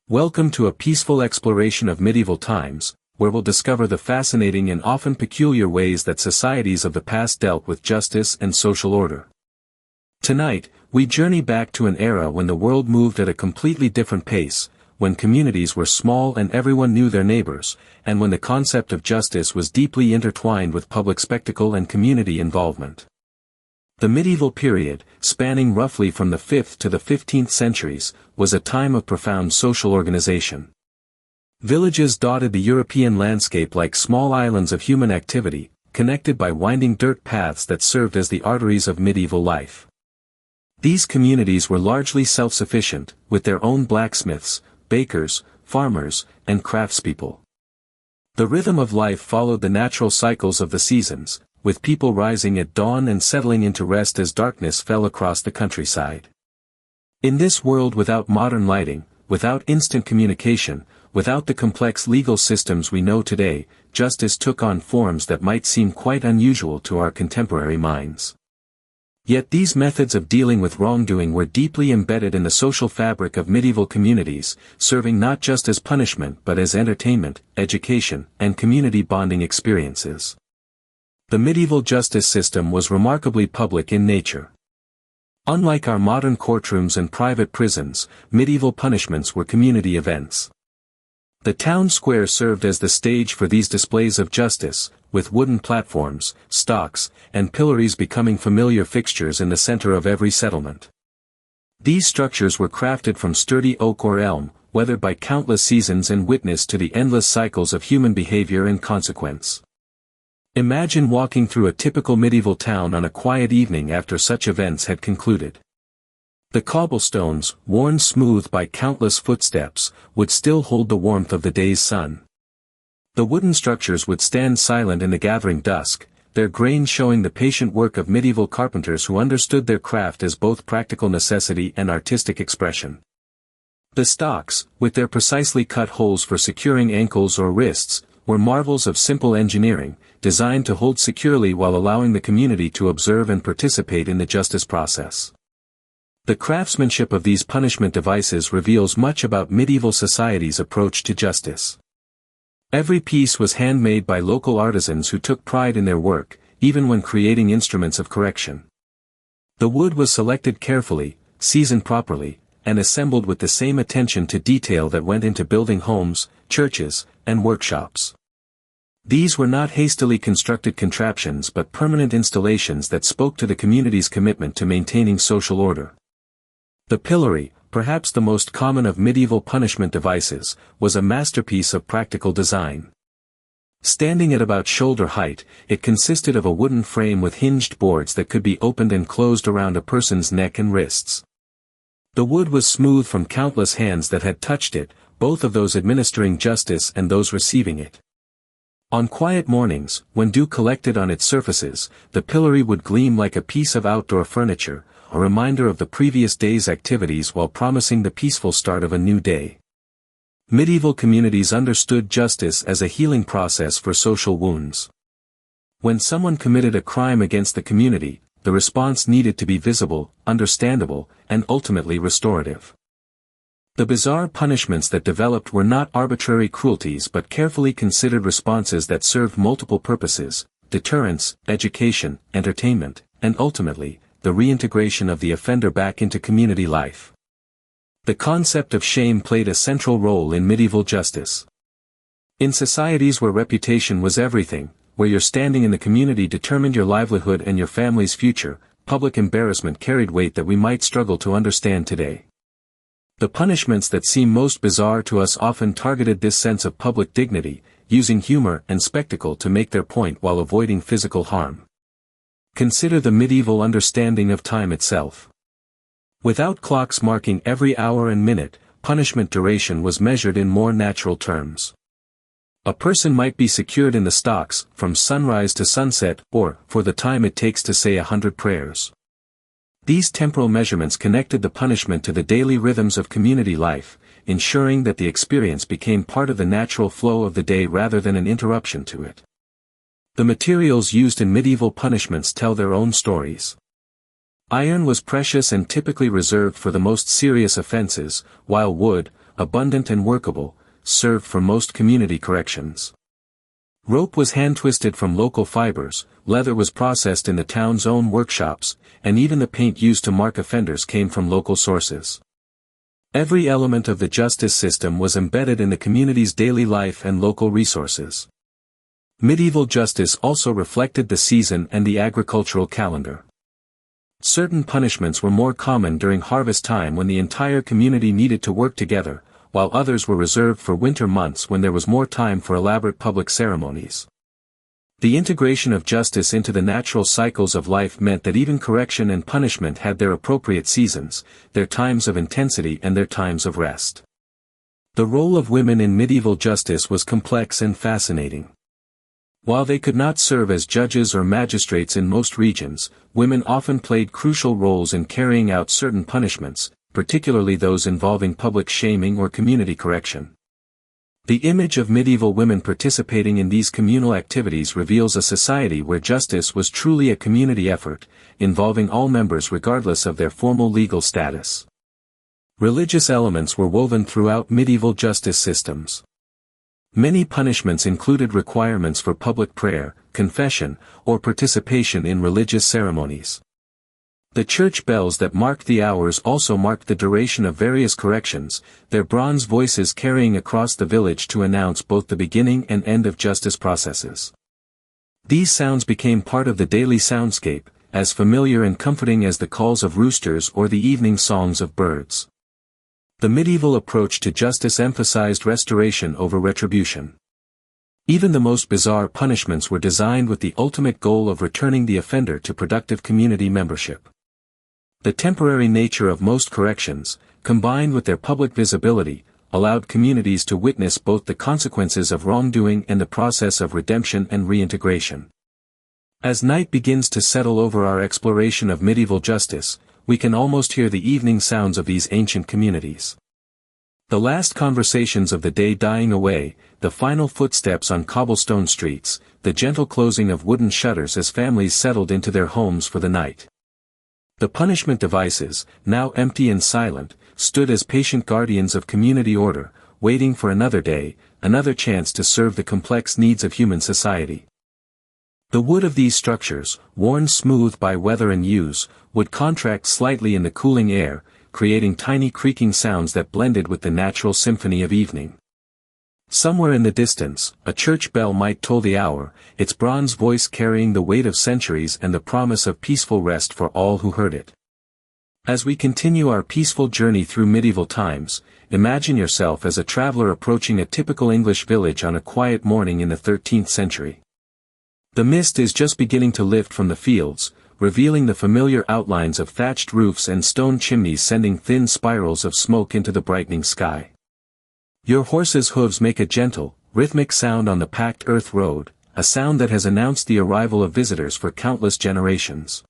Welcome to a peaceful exploration of medieval times, where we'll discover the fascinating and often peculiar ways that societies of the past dealt with justice and social order. Tonight, we journey back to an era when the world moved at a completely different pace, when communities were small and everyone knew their neighbors, and when the concept of justice was deeply intertwined with public spectacle and community involvement. The medieval period, spanning roughly from the 5th to the 15th centuries, was a time of profound social organization. Villages dotted the European landscape like small islands of human activity, connected by winding dirt paths that served as the arteries of medieval life. These communities were largely self-sufficient, with their own blacksmiths, bakers, farmers, and craftspeople. The rhythm of life followed the natural cycles of the seasons, with people rising at dawn and settling into rest as darkness fell across the countryside. In this world without modern lighting, without instant communication, without the complex legal systems we know today, justice took on forms that might seem quite unusual to our contemporary minds. Yet these methods of dealing with wrongdoing were deeply embedded in the social fabric of medieval communities, serving not just as punishment but as entertainment, education, and community bonding experiences. The medieval justice system was remarkably public in nature. Unlike our modern courtrooms and private prisons, medieval punishments were community events. The town square served as the stage for these displays of justice, with wooden platforms, stocks, and pillories becoming familiar fixtures in the center of every settlement. These structures were crafted from sturdy oak or elm, weathered by countless seasons and witness to the endless cycles of human behavior and consequence. Imagine walking through a typical medieval town on a quiet evening after such events had concluded. The cobblestones, worn smooth by countless footsteps, would still hold the warmth of the day's sun. The wooden structures would stand silent in the gathering dusk, their grain showing the patient work of medieval carpenters who understood their craft as both practical necessity and artistic expression. The stocks, with their precisely cut holes for securing ankles or wrists, were marvels of simple engineering, designed to hold securely while allowing the community to observe and participate in the justice process. The craftsmanship of these punishment devices reveals much about medieval society's approach to justice. Every piece was handmade by local artisans who took pride in their work, even when creating instruments of correction. The wood was selected carefully, seasoned properly, and assembled with the same attention to detail that went into building homes, churches, and workshops. These were not hastily constructed contraptions but permanent installations that spoke to the community's commitment to maintaining social order. The pillory, perhaps the most common of medieval punishment devices, was a masterpiece of practical design. Standing at about shoulder height, it consisted of a wooden frame with hinged boards that could be opened and closed around a person's neck and wrists. The wood was smooth from countless hands that had touched it, both of those administering justice and those receiving it. On quiet mornings, when dew collected on its surfaces, the pillory would gleam like a piece of outdoor furniture, a reminder of the previous day's activities while promising the peaceful start of a new day. Medieval communities understood justice as a healing process for social wounds. When someone committed a crime against the community, the response needed to be visible, understandable, and ultimately restorative. The bizarre punishments that developed were not arbitrary cruelties but carefully considered responses that served multiple purposes: deterrence, education, entertainment, and ultimately, the reintegration of the offender back into community life. The concept of shame played a central role in medieval justice. In societies where reputation was everything, where your standing in the community determined your livelihood and your family's future, public embarrassment carried weight that we might struggle to understand today. The punishments that seem most bizarre to us often targeted this sense of public dignity, using humor and spectacle to make their point while avoiding physical harm. Consider the medieval understanding of time itself. Without clocks marking every hour and minute, punishment duration was measured in more natural terms. A person might be secured in the stocks, from sunrise to sunset, or, for the time it takes to say 100 prayers. These temporal measurements connected the punishment to the daily rhythms of community life, ensuring that the experience became part of the natural flow of the day rather than an interruption to it. The materials used in medieval punishments tell their own stories. Iron was precious and typically reserved for the most serious offenses, while wood, abundant and workable, served for most community corrections. Rope was hand-twisted from local fibers, leather was processed in the town's own workshops, and even the paint used to mark offenders came from local sources. Every element of the justice system was embedded in the community's daily life and local resources. Medieval justice also reflected the season and the agricultural calendar. Certain punishments were more common during harvest time when the entire community needed to work together, while others were reserved for winter months when there was more time for elaborate public ceremonies. The integration of justice into the natural cycles of life meant that even correction and punishment had their appropriate seasons, their times of intensity and their times of rest. The role of women in medieval justice was complex and fascinating. While they could not serve as judges or magistrates in most regions, women often played crucial roles in carrying out certain punishments, particularly those involving public shaming or community correction. The image of medieval women participating in these communal activities reveals a society where justice was truly a community effort, involving all members regardless of their formal legal status. Religious elements were woven throughout medieval justice systems. Many punishments included requirements for public prayer, confession, or participation in religious ceremonies. The church bells that marked the hours also marked the duration of various corrections, their bronze voices carrying across the village to announce both the beginning and end of justice processes. These sounds became part of the daily soundscape, as familiar and comforting as the calls of roosters or the evening songs of birds. The medieval approach to justice emphasized restoration over retribution. Even the most bizarre punishments were designed with the ultimate goal of returning the offender to productive community membership. The temporary nature of most corrections, combined with their public visibility, allowed communities to witness both the consequences of wrongdoing and the process of redemption and reintegration. As night begins to settle over our exploration of medieval justice, we can almost hear the evening sounds of these ancient communities. The last conversations of the day dying away, the final footsteps on cobblestone streets, the gentle closing of wooden shutters as families settled into their homes for the night. The punishment devices, now empty and silent, stood as patient guardians of community order, waiting for another day, another chance to serve the complex needs of human society. The wood of these structures, worn smooth by weather and use, would contract slightly in the cooling air, creating tiny creaking sounds that blended with the natural symphony of evening. Somewhere in the distance, a church bell might toll the hour, its bronze voice carrying the weight of centuries and the promise of peaceful rest for all who heard it. As we continue our peaceful journey through medieval times, imagine yourself as a traveler approaching a typical English village on a quiet morning in the 13th century. The mist is just beginning to lift from the fields, revealing the familiar outlines of thatched roofs and stone chimneys sending thin spirals of smoke into the brightening sky. Your horse's hooves make a gentle, rhythmic sound on the packed earth road, a sound that has announced the arrival of visitors for countless generations.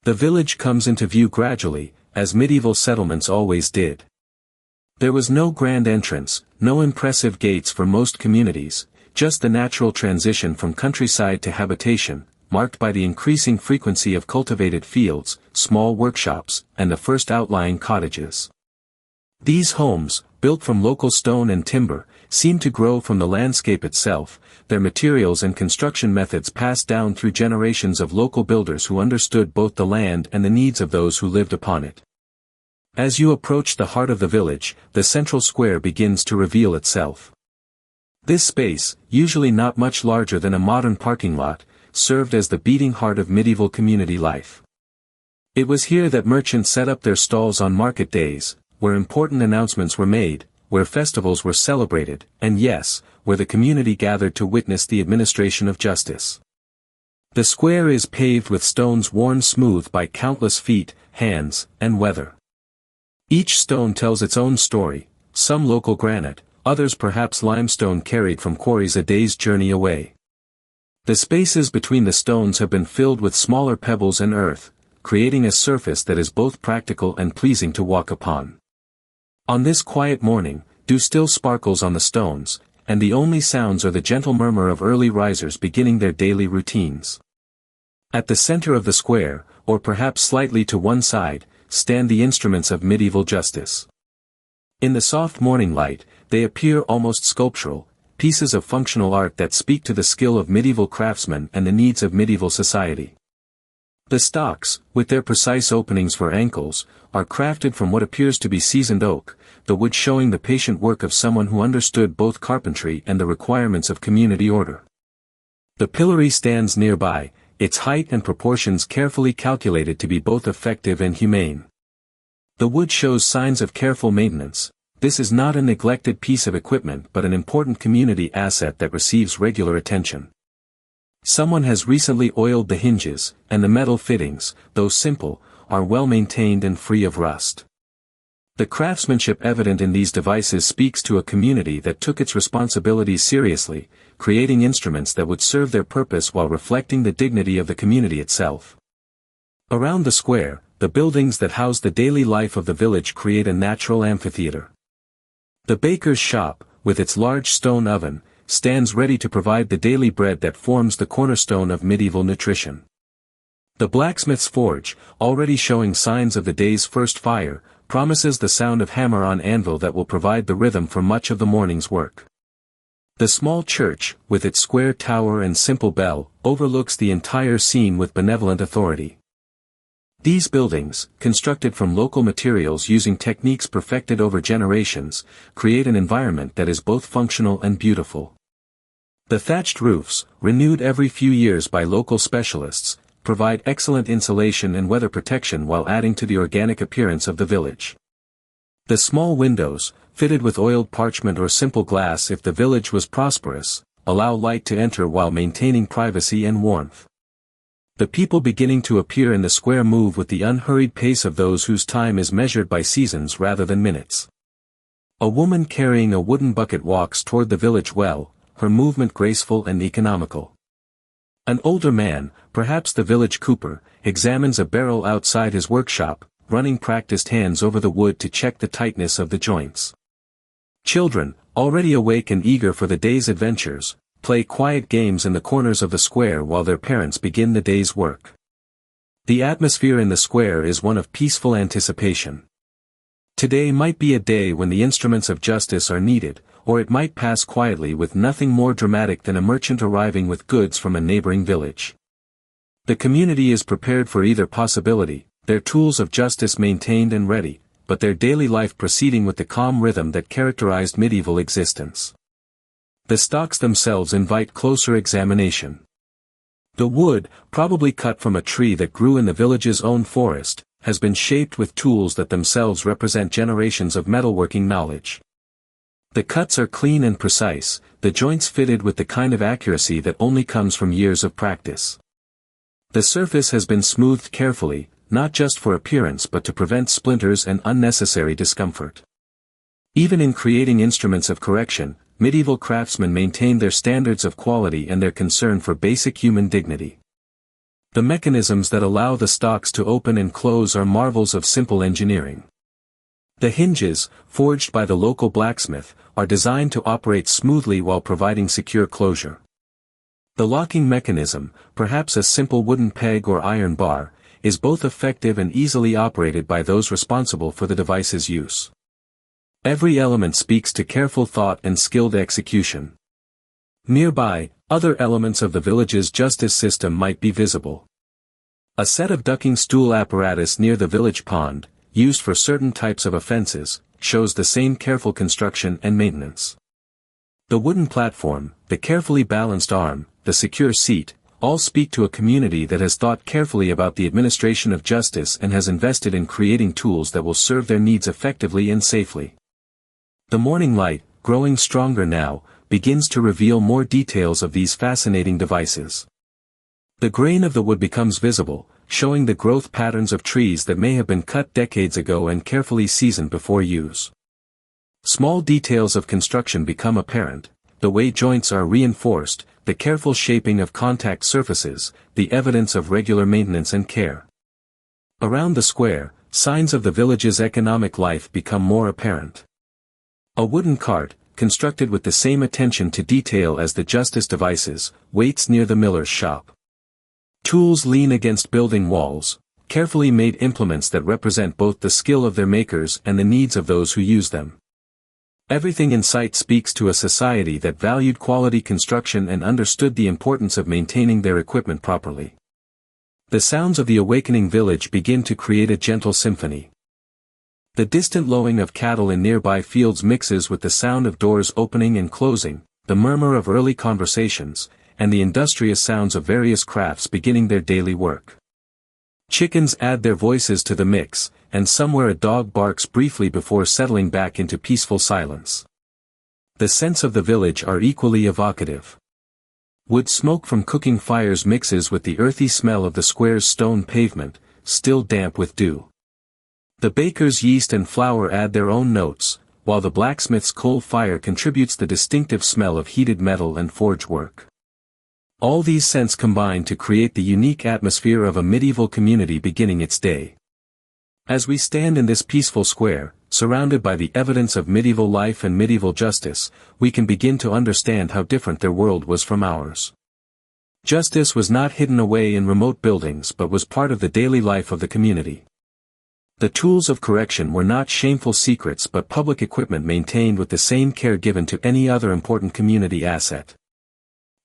The village comes into view gradually, as medieval settlements always did. There was no grand entrance, no impressive gates for most communities, just the natural transition from countryside to habitation, marked by the increasing frequency of cultivated fields, small workshops, and the first outlying cottages. These homes, built from local stone and timber, seem to grow from the landscape itself, their materials and construction methods passed down through generations of local builders who understood both the land and the needs of those who lived upon it. As you approach the heart of the village, the central square begins to reveal itself. This space, usually not much larger than a modern parking lot, served as the beating heart of medieval community life. It was here that merchants set up their stalls on market days, where important announcements were made, where festivals were celebrated, and yes, where the community gathered to witness the administration of justice. The square is paved with stones worn smooth by countless feet, hands, and weather. Each stone tells its own story, some local granite, others perhaps limestone carried from quarries a day's journey away. The spaces between the stones have been filled with smaller pebbles and earth, creating a surface that is both practical and pleasing to walk upon. On this quiet morning, dew still sparkles on the stones, and the only sounds are the gentle murmur of early risers beginning their daily routines. At the center of the square, or perhaps slightly to one side, stand the instruments of medieval justice. In the soft morning light, they appear almost sculptural, pieces of functional art that speak to the skill of medieval craftsmen and the needs of medieval society. The stocks, with their precise openings for ankles, are crafted from what appears to be seasoned oak, the wood showing the patient work of someone who understood both carpentry and the requirements of community order. The pillory stands nearby, its height and proportions carefully calculated to be both effective and humane. The wood shows signs of careful maintenance. This is not a neglected piece of equipment but an important community asset that receives regular attention. Someone has recently oiled the hinges, and the metal fittings, though simple, are well maintained and free of rust. The craftsmanship evident in these devices speaks to a community that took its responsibilities seriously, creating instruments that would serve their purpose while reflecting the dignity of the community itself. Around the square, the buildings that house the daily life of the village create a natural amphitheater. The baker's shop, with its large stone oven, stands ready to provide the daily bread that forms the cornerstone of medieval nutrition. The blacksmith's forge, already showing signs of the day's first fire, promises the sound of hammer on anvil that will provide the rhythm for much of the morning's work. The small church, with its square tower and simple bell, overlooks the entire scene with benevolent authority. These buildings, constructed from local materials using techniques perfected over generations, create an environment that is both functional and beautiful. The thatched roofs, renewed every few years by local specialists, provide excellent insulation and weather protection while adding to the organic appearance of the village. The small windows, fitted with oiled parchment or simple glass if the village was prosperous, allow light to enter while maintaining privacy and warmth. The people beginning to appear in the square move with the unhurried pace of those whose time is measured by seasons rather than minutes. A woman carrying a wooden bucket walks toward the village well, her movement graceful and economical. An older man, perhaps the village cooper, examines a barrel outside his workshop, running practiced hands over the wood to check the tightness of the joints. Children, already awake and eager for the day's adventures, play quiet games in the corners of the square while their parents begin the day's work. The atmosphere in the square is one of peaceful anticipation. Today might be a day when the instruments of justice are needed, or it might pass quietly with nothing more dramatic than a merchant arriving with goods from a neighboring village. The community is prepared for either possibility, their tools of justice maintained and ready, but their daily life proceeding with the calm rhythm that characterized medieval existence. The stocks themselves invite closer examination. The wood, probably cut from a tree that grew in the village's own forest, has been shaped with tools that themselves represent generations of metalworking knowledge. The cuts are clean and precise, the joints fitted with the kind of accuracy that only comes from years of practice. The surface has been smoothed carefully, not just for appearance but to prevent splinters and unnecessary discomfort. Even in creating instruments of correction, medieval craftsmen maintained their standards of quality and their concern for basic human dignity. The mechanisms that allow the stocks to open and close are marvels of simple engineering. The hinges, forged by the local blacksmith, are designed to operate smoothly while providing secure closure. The locking mechanism, perhaps a simple wooden peg or iron bar, is both effective and easily operated by those responsible for the device's use. Every element speaks to careful thought and skilled execution. Nearby, other elements of the village's justice system might be visible. A set of ducking stool apparatus near the village pond, used for certain types of offenses, shows the same careful construction and maintenance. The wooden platform, the carefully balanced arm, the secure seat, all speak to a community that has thought carefully about the administration of justice and has invested in creating tools that will serve their needs effectively and safely. The morning light, growing stronger now, begins to reveal more details of these fascinating devices. The grain of the wood becomes visible, showing the growth patterns of trees that may have been cut decades ago and carefully seasoned before use. Small details of construction become apparent, the way joints are reinforced, the careful shaping of contact surfaces, the evidence of regular maintenance and care. Around the square, signs of the village's economic life become more apparent. A wooden cart, constructed with the same attention to detail as the justice devices, waits near the miller's shop. Tools lean against building walls, carefully made implements that represent both the skill of their makers and the needs of those who use them. Everything in sight speaks to a society that valued quality construction and understood the importance of maintaining their equipment properly. The sounds of the awakening village begin to create a gentle symphony. The distant lowing of cattle in nearby fields mixes with the sound of doors opening and closing, the murmur of early conversations, and the industrious sounds of various crafts beginning their daily work. Chickens add their voices to the mix, and somewhere a dog barks briefly before settling back into peaceful silence. The scents of the village are equally evocative. Wood smoke from cooking fires mixes with the earthy smell of the square's stone pavement, still damp with dew. The baker's yeast and flour add their own notes, while the blacksmith's coal fire contributes the distinctive smell of heated metal and forge work. All these scents combine to create the unique atmosphere of a medieval community beginning its day. As we stand in this peaceful square, surrounded by the evidence of medieval life and medieval justice, we can begin to understand how different their world was from ours. Justice was not hidden away in remote buildings but was part of the daily life of the community. The tools of correction were not shameful secrets but public equipment maintained with the same care given to any other important community asset.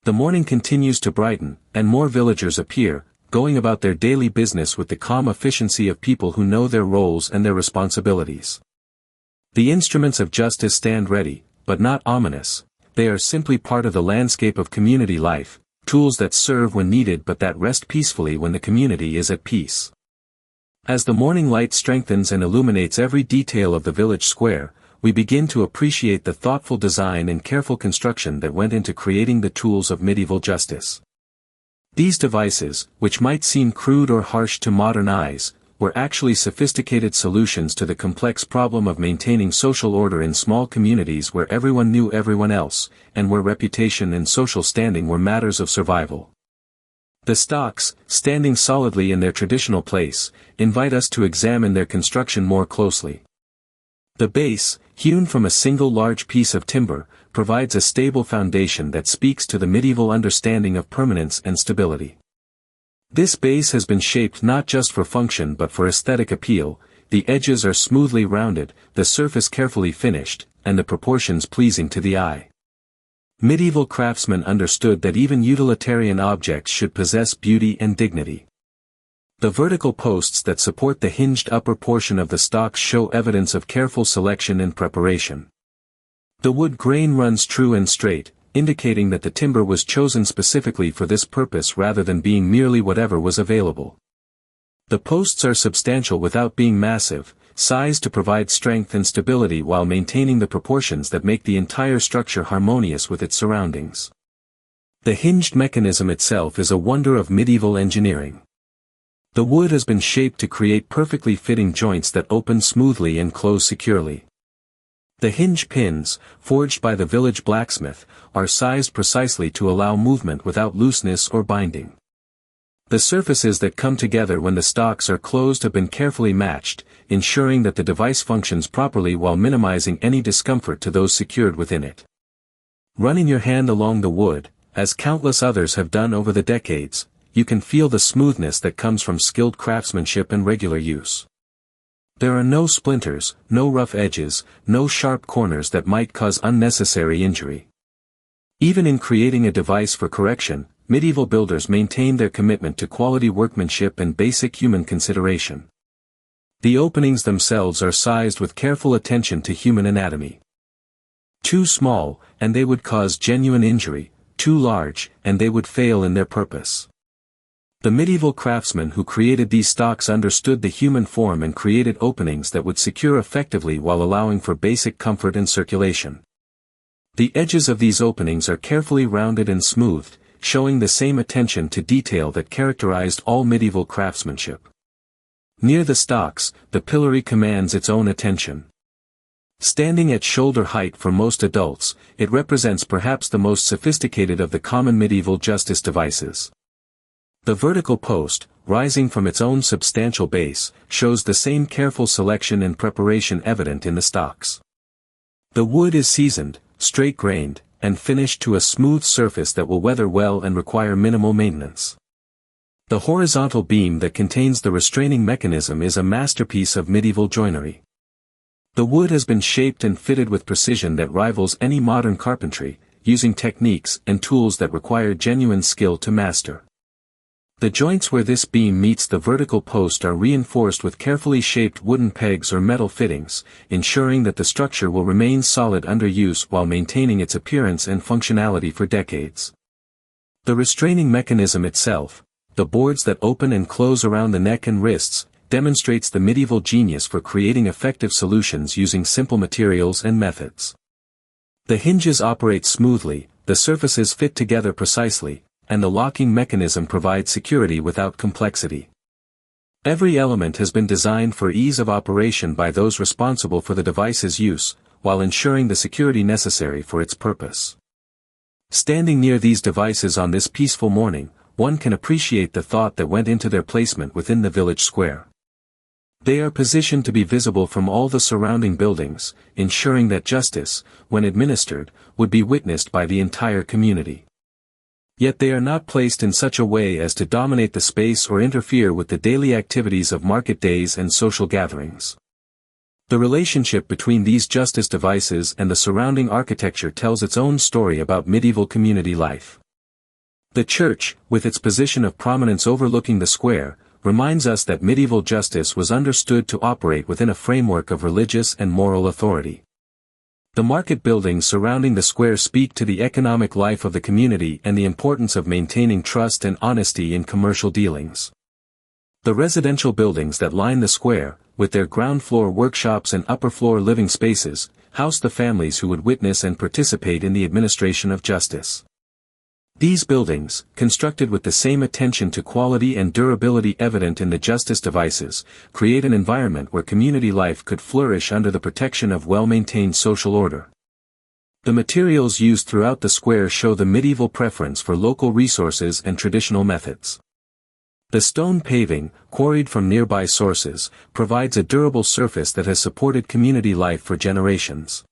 The morning continues to brighten, and more villagers appear, going about their daily business with the calm efficiency of people who know their roles and their responsibilities. The instruments of justice stand ready, but not ominous. They are simply part of the landscape of community life, tools that serve when needed but that rest peacefully when the community is at peace. As the morning light strengthens and illuminates every detail of the village square, we begin to appreciate the thoughtful design and careful construction that went into creating the tools of medieval justice. These devices, which might seem crude or harsh to modern eyes, were actually sophisticated solutions to the complex problem of maintaining social order in small communities where everyone knew everyone else, and where reputation and social standing were matters of survival. The stocks, standing solidly in their traditional place, invite us to examine their construction more closely. The base, hewn from a single large piece of timber, provides a stable foundation that speaks to the medieval understanding of permanence and stability. This base has been shaped not just for function but for aesthetic appeal. The edges are smoothly rounded, the surface carefully finished, and the proportions pleasing to the eye. Medieval craftsmen understood that even utilitarian objects should possess beauty and dignity. The vertical posts that support the hinged upper portion of the stocks show evidence of careful selection and preparation. The wood grain runs true and straight, indicating that the timber was chosen specifically for this purpose rather than being merely whatever was available. The posts are substantial without being massive, sized to provide strength and stability while maintaining the proportions that make the entire structure harmonious with its surroundings. The hinged mechanism itself is a wonder of medieval engineering. The wood has been shaped to create perfectly fitting joints that open smoothly and close securely. The hinge pins, forged by the village blacksmith, are sized precisely to allow movement without looseness or binding. The surfaces that come together when the stocks are closed have been carefully matched, ensuring that the device functions properly while minimizing any discomfort to those secured within it. Running your hand along the wood, as countless others have done over the decades, you can feel the smoothness that comes from skilled craftsmanship and regular use. There are no splinters, no rough edges, no sharp corners that might cause unnecessary injury. Even in creating a device for correction, medieval builders maintained their commitment to quality workmanship and basic human consideration. The openings themselves are sized with careful attention to human anatomy. Too small, and they would cause genuine injury; too large, and they would fail in their purpose. The medieval craftsmen who created these stocks understood the human form and created openings that would secure effectively while allowing for basic comfort and circulation. The edges of these openings are carefully rounded and smoothed, showing the same attention to detail that characterized all medieval craftsmanship. Near the stocks, the pillory commands its own attention. Standing at shoulder height for most adults, it represents perhaps the most sophisticated of the common medieval justice devices. The vertical post, rising from its own substantial base, shows the same careful selection and preparation evident in the stocks. The wood is seasoned, straight-grained, and finished to a smooth surface that will weather well and require minimal maintenance. The horizontal beam that contains the restraining mechanism is a masterpiece of medieval joinery. The wood has been shaped and fitted with precision that rivals any modern carpentry, using techniques and tools that require genuine skill to master. The joints where this beam meets the vertical post are reinforced with carefully shaped wooden pegs or metal fittings, ensuring that the structure will remain solid under use while maintaining its appearance and functionality for decades. The restraining mechanism itself, the boards that open and close around the neck and wrists, demonstrates the medieval genius for creating effective solutions using simple materials and methods. The hinges operate smoothly, the surfaces fit together precisely, and the locking mechanism provides security without complexity. Every element has been designed for ease of operation by those responsible for the device's use, while ensuring the security necessary for its purpose. Standing near these devices on this peaceful morning, one can appreciate the thought that went into their placement within the village square. They are positioned to be visible from all the surrounding buildings, ensuring that justice, when administered, would be witnessed by the entire community. Yet they are not placed in such a way as to dominate the space or interfere with the daily activities of market days and social gatherings. The relationship between these justice devices and the surrounding architecture tells its own story about medieval community life. The church, with its position of prominence overlooking the square, reminds us that medieval justice was understood to operate within a framework of religious and moral authority. The market buildings surrounding the square speak to the economic life of the community and the importance of maintaining trust and honesty in commercial dealings. The residential buildings that line the square, with their ground-floor workshops and upper-floor living spaces, house the families who would witness and participate in the administration of justice. These buildings, constructed with the same attention to quality and durability evident in the justice devices, create an environment where community life could flourish under the protection of well-maintained social order. The materials used throughout the square show the medieval preference for local resources and traditional methods. The stone paving, quarried from nearby sources, provides a durable surface that has supported community life for generations.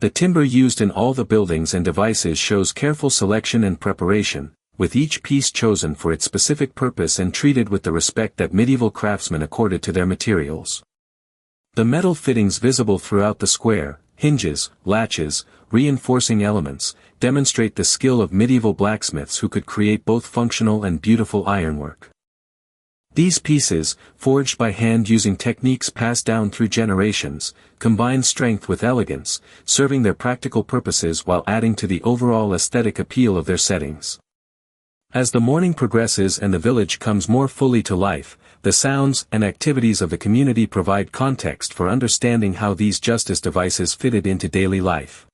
The timber used in all the buildings and devices shows careful selection and preparation, with each piece chosen for its specific purpose and treated with the respect that medieval craftsmen accorded to their materials. The metal fittings visible throughout the square, hinges, latches, reinforcing elements, demonstrate the skill of medieval blacksmiths who could create both functional and beautiful ironwork. These pieces, forged by hand using techniques passed down through generations, combine strength with elegance, serving their practical purposes while adding to the overall aesthetic appeal of their settings. As the morning progresses and the village comes more fully to life, the sounds and activities of the community provide context for understanding how these justice devices fitted into daily life.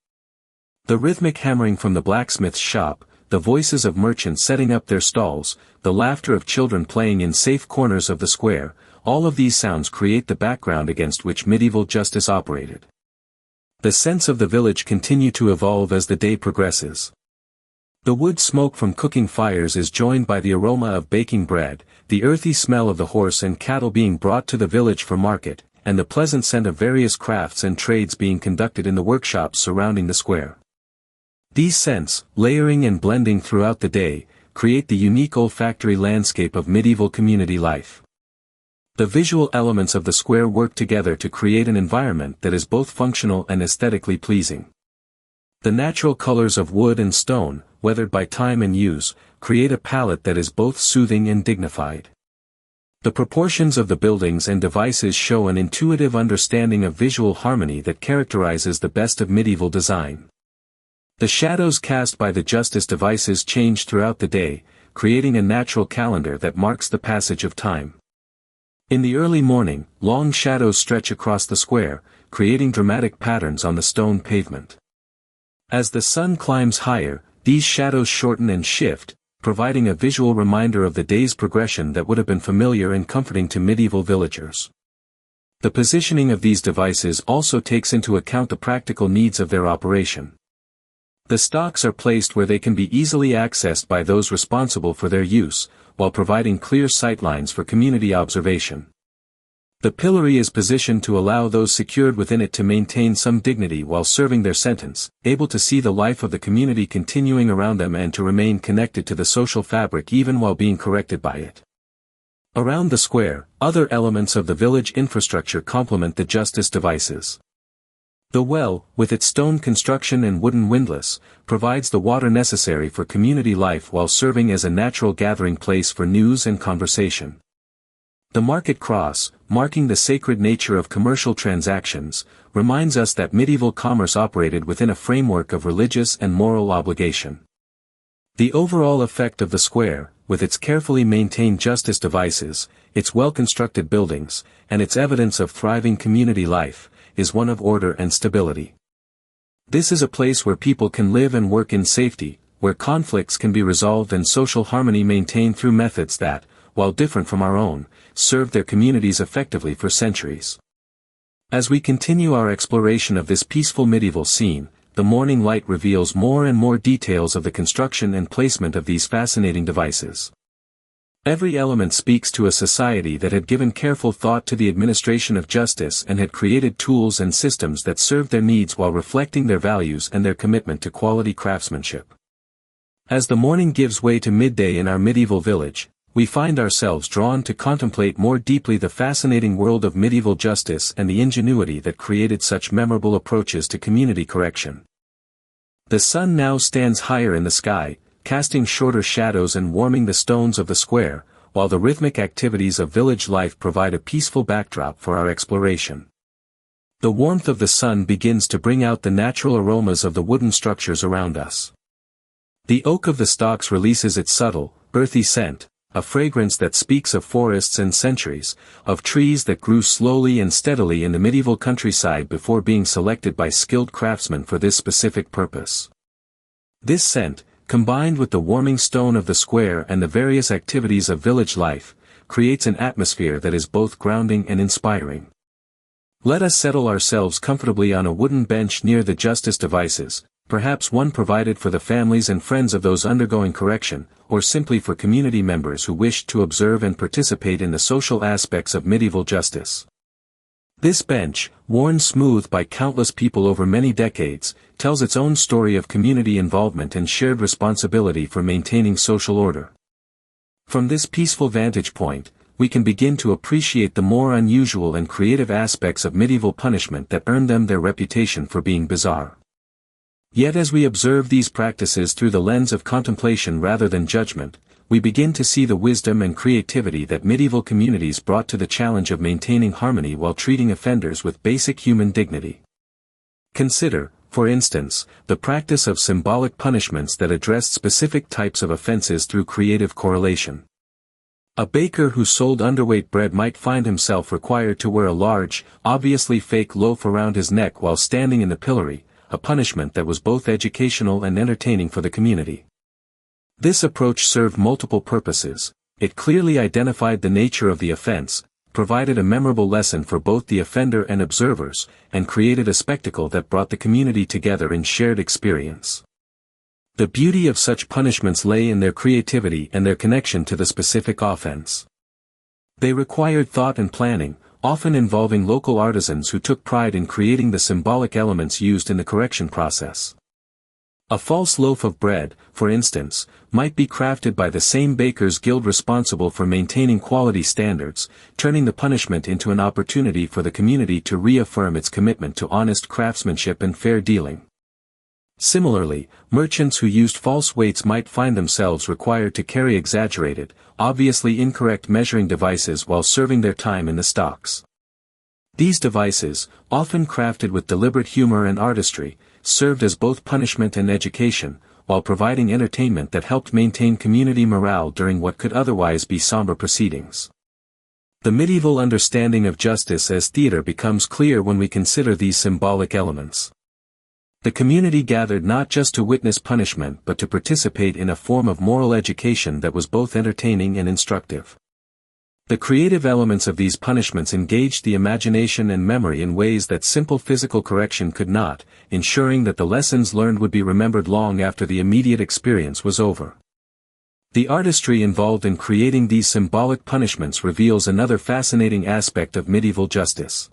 The rhythmic hammering from the blacksmith's shop, the voices of merchants setting up their stalls, the laughter of children playing in safe corners of the square, all of these sounds create the background against which medieval justice operated. The scents of the village continue to evolve as the day progresses. The wood smoke from cooking fires is joined by the aroma of baking bread, the earthy smell of the horse and cattle being brought to the village for market, and the pleasant scent of various crafts and trades being conducted in the workshops surrounding the square. These scents, layering and blending throughout the day, create the unique olfactory landscape of medieval community life. The visual elements of the square work together to create an environment that is both functional and aesthetically pleasing. The natural colors of wood and stone, weathered by time and use, create a palette that is both soothing and dignified. The proportions of the buildings and devices show an intuitive understanding of visual harmony that characterizes the best of medieval design. The shadows cast by the justice devices change throughout the day, creating a natural calendar that marks the passage of time. In the early morning, long shadows stretch across the square, creating dramatic patterns on the stone pavement. As the sun climbs higher, these shadows shorten and shift, providing a visual reminder of the day's progression that would have been familiar and comforting to medieval villagers. The positioning of these devices also takes into account the practical needs of their operation. The stocks are placed where they can be easily accessed by those responsible for their use, while providing clear sightlines for community observation. The pillory is positioned to allow those secured within it to maintain some dignity while serving their sentence, able to see the life of the community continuing around them and to remain connected to the social fabric even while being corrected by it. Around the square, other elements of the village infrastructure complement the justice devices. The well, with its stone construction and wooden windlass, provides the water necessary for community life while serving as a natural gathering place for news and conversation. The market cross, marking the sacred nature of commercial transactions, reminds us that medieval commerce operated within a framework of religious and moral obligation. The overall effect of the square, with its carefully maintained justice devices, its well-constructed buildings, and its evidence of thriving community life, is one of order and stability. This is a place where people can live and work in safety, where conflicts can be resolved and social harmony maintained through methods that, while different from our own, served their communities effectively for centuries. As we continue our exploration of this peaceful medieval scene, the morning light reveals more and more details of the construction and placement of these fascinating devices. Every element speaks to a society that had given careful thought to the administration of justice and had created tools and systems that served their needs while reflecting their values and their commitment to quality craftsmanship. As the morning gives way to midday in our medieval village, we find ourselves drawn to contemplate more deeply the fascinating world of medieval justice and the ingenuity that created such memorable approaches to community correction. The sun now stands higher in the sky, casting shorter shadows and warming the stones of the square, while the rhythmic activities of village life provide a peaceful backdrop for our exploration. The warmth of the sun begins to bring out the natural aromas of the wooden structures around us. The oak of the stalks releases its subtle, earthy scent, a fragrance that speaks of forests and centuries, of trees that grew slowly and steadily in the medieval countryside before being selected by skilled craftsmen for this specific purpose. This scent, combined with the warming stone of the square and the various activities of village life, creates an atmosphere that is both grounding and inspiring. Let us settle ourselves comfortably on a wooden bench near the justice devices, perhaps one provided for the families and friends of those undergoing correction, or simply for community members who wish to observe and participate in the social aspects of medieval justice. This bench, worn smooth by countless people over many decades, tells its own story of community involvement and shared responsibility for maintaining social order. From this peaceful vantage point, we can begin to appreciate the more unusual and creative aspects of medieval punishment that earned them their reputation for being bizarre. Yet as we observe these practices through the lens of contemplation rather than judgment, we begin to see the wisdom and creativity that medieval communities brought to the challenge of maintaining harmony while treating offenders with basic human dignity. Consider, for instance, the practice of symbolic punishments that addressed specific types of offenses through creative correlation. A baker who sold underweight bread might find himself required to wear a large, obviously fake loaf around his neck while standing in the pillory, a punishment that was both educational and entertaining for the community. This approach served multiple purposes. It clearly identified the nature of the offense, provided a memorable lesson for both the offender and observers, and created a spectacle that brought the community together in shared experience. The beauty of such punishments lay in their creativity and their connection to the specific offense. They required thought and planning, often involving local artisans who took pride in creating the symbolic elements used in the correction process. A false loaf of bread, for instance, might be crafted by the same bakers' guild responsible for maintaining quality standards, turning the punishment into an opportunity for the community to reaffirm its commitment to honest craftsmanship and fair dealing. Similarly, merchants who used false weights might find themselves required to carry exaggerated, obviously incorrect measuring devices while serving their time in the stocks. These devices, often crafted with deliberate humor and artistry, served as both punishment and education, while providing entertainment that helped maintain community morale during what could otherwise be somber proceedings. The medieval understanding of justice as theater becomes clear when we consider these symbolic elements. The community gathered not just to witness punishment but to participate in a form of moral education that was both entertaining and instructive. The creative elements of these punishments engaged the imagination and memory in ways that simple physical correction could not, ensuring that the lessons learned would be remembered long after the immediate experience was over. The artistry involved in creating these symbolic punishments reveals another fascinating aspect of medieval justice.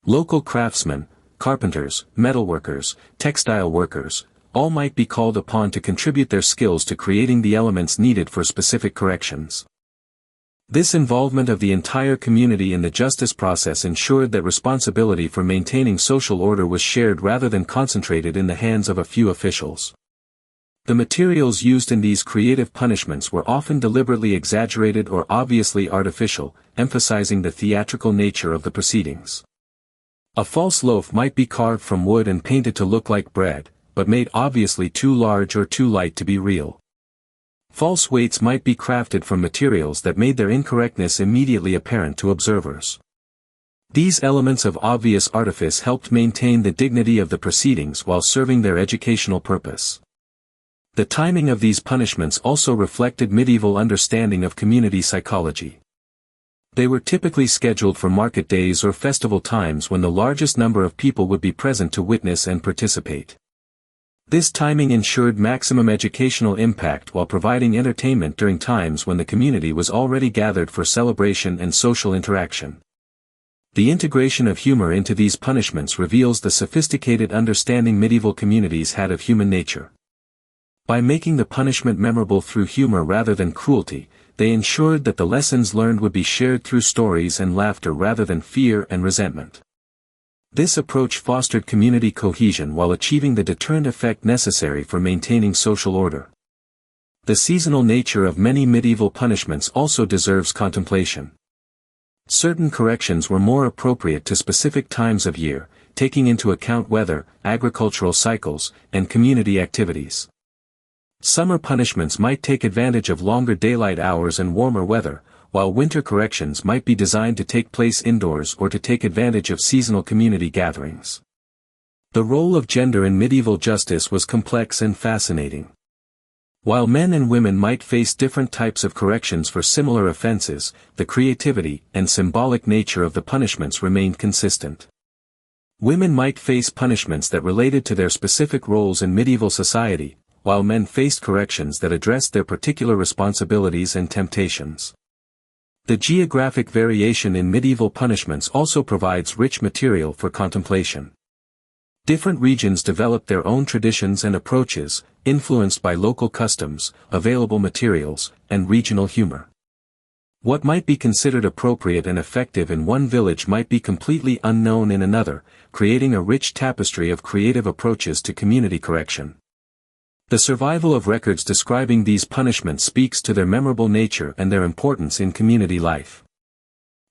Local craftsmen, carpenters, metalworkers, textile workers, all might be called upon to contribute their skills to creating the elements needed for specific corrections. This involvement of the entire community in the justice process ensured that responsibility for maintaining social order was shared rather than concentrated in the hands of a few officials. The materials used in these creative punishments were often deliberately exaggerated or obviously artificial, emphasizing the theatrical nature of the proceedings. A false loaf might be carved from wood and painted to look like bread, but made obviously too large or too light to be real. False weights might be crafted from materials that made their incorrectness immediately apparent to observers. These elements of obvious artifice helped maintain the dignity of the proceedings while serving their educational purpose. The timing of these punishments also reflected medieval understanding of community psychology. They were typically scheduled for market days or festival times when the largest number of people would be present to witness and participate. This timing ensured maximum educational impact while providing entertainment during times when the community was already gathered for celebration and social interaction. The integration of humor into these punishments reveals the sophisticated understanding medieval communities had of human nature. By making the punishment memorable through humor rather than cruelty, they ensured that the lessons learned would be shared through stories and laughter rather than fear and resentment. This approach fostered community cohesion while achieving the deterrent effect necessary for maintaining social order. The seasonal nature of many medieval punishments also deserves contemplation. Certain corrections were more appropriate to specific times of year, taking into account weather, agricultural cycles, and community activities. Summer punishments might take advantage of longer daylight hours and warmer weather, while winter corrections might be designed to take place indoors or to take advantage of seasonal community gatherings. The role of gender in medieval justice was complex and fascinating. While men and women might face different types of corrections for similar offenses, the creativity and symbolic nature of the punishments remained consistent. Women might face punishments that related to their specific roles in medieval society, while men faced corrections that addressed their particular responsibilities and temptations. The geographic variation in medieval punishments also provides rich material for contemplation. Different regions developed their own traditions and approaches, influenced by local customs, available materials, and regional humor. What might be considered appropriate and effective in one village might be completely unknown in another, creating a rich tapestry of creative approaches to community correction. The survival of records describing these punishments speaks to their memorable nature and their importance in community life.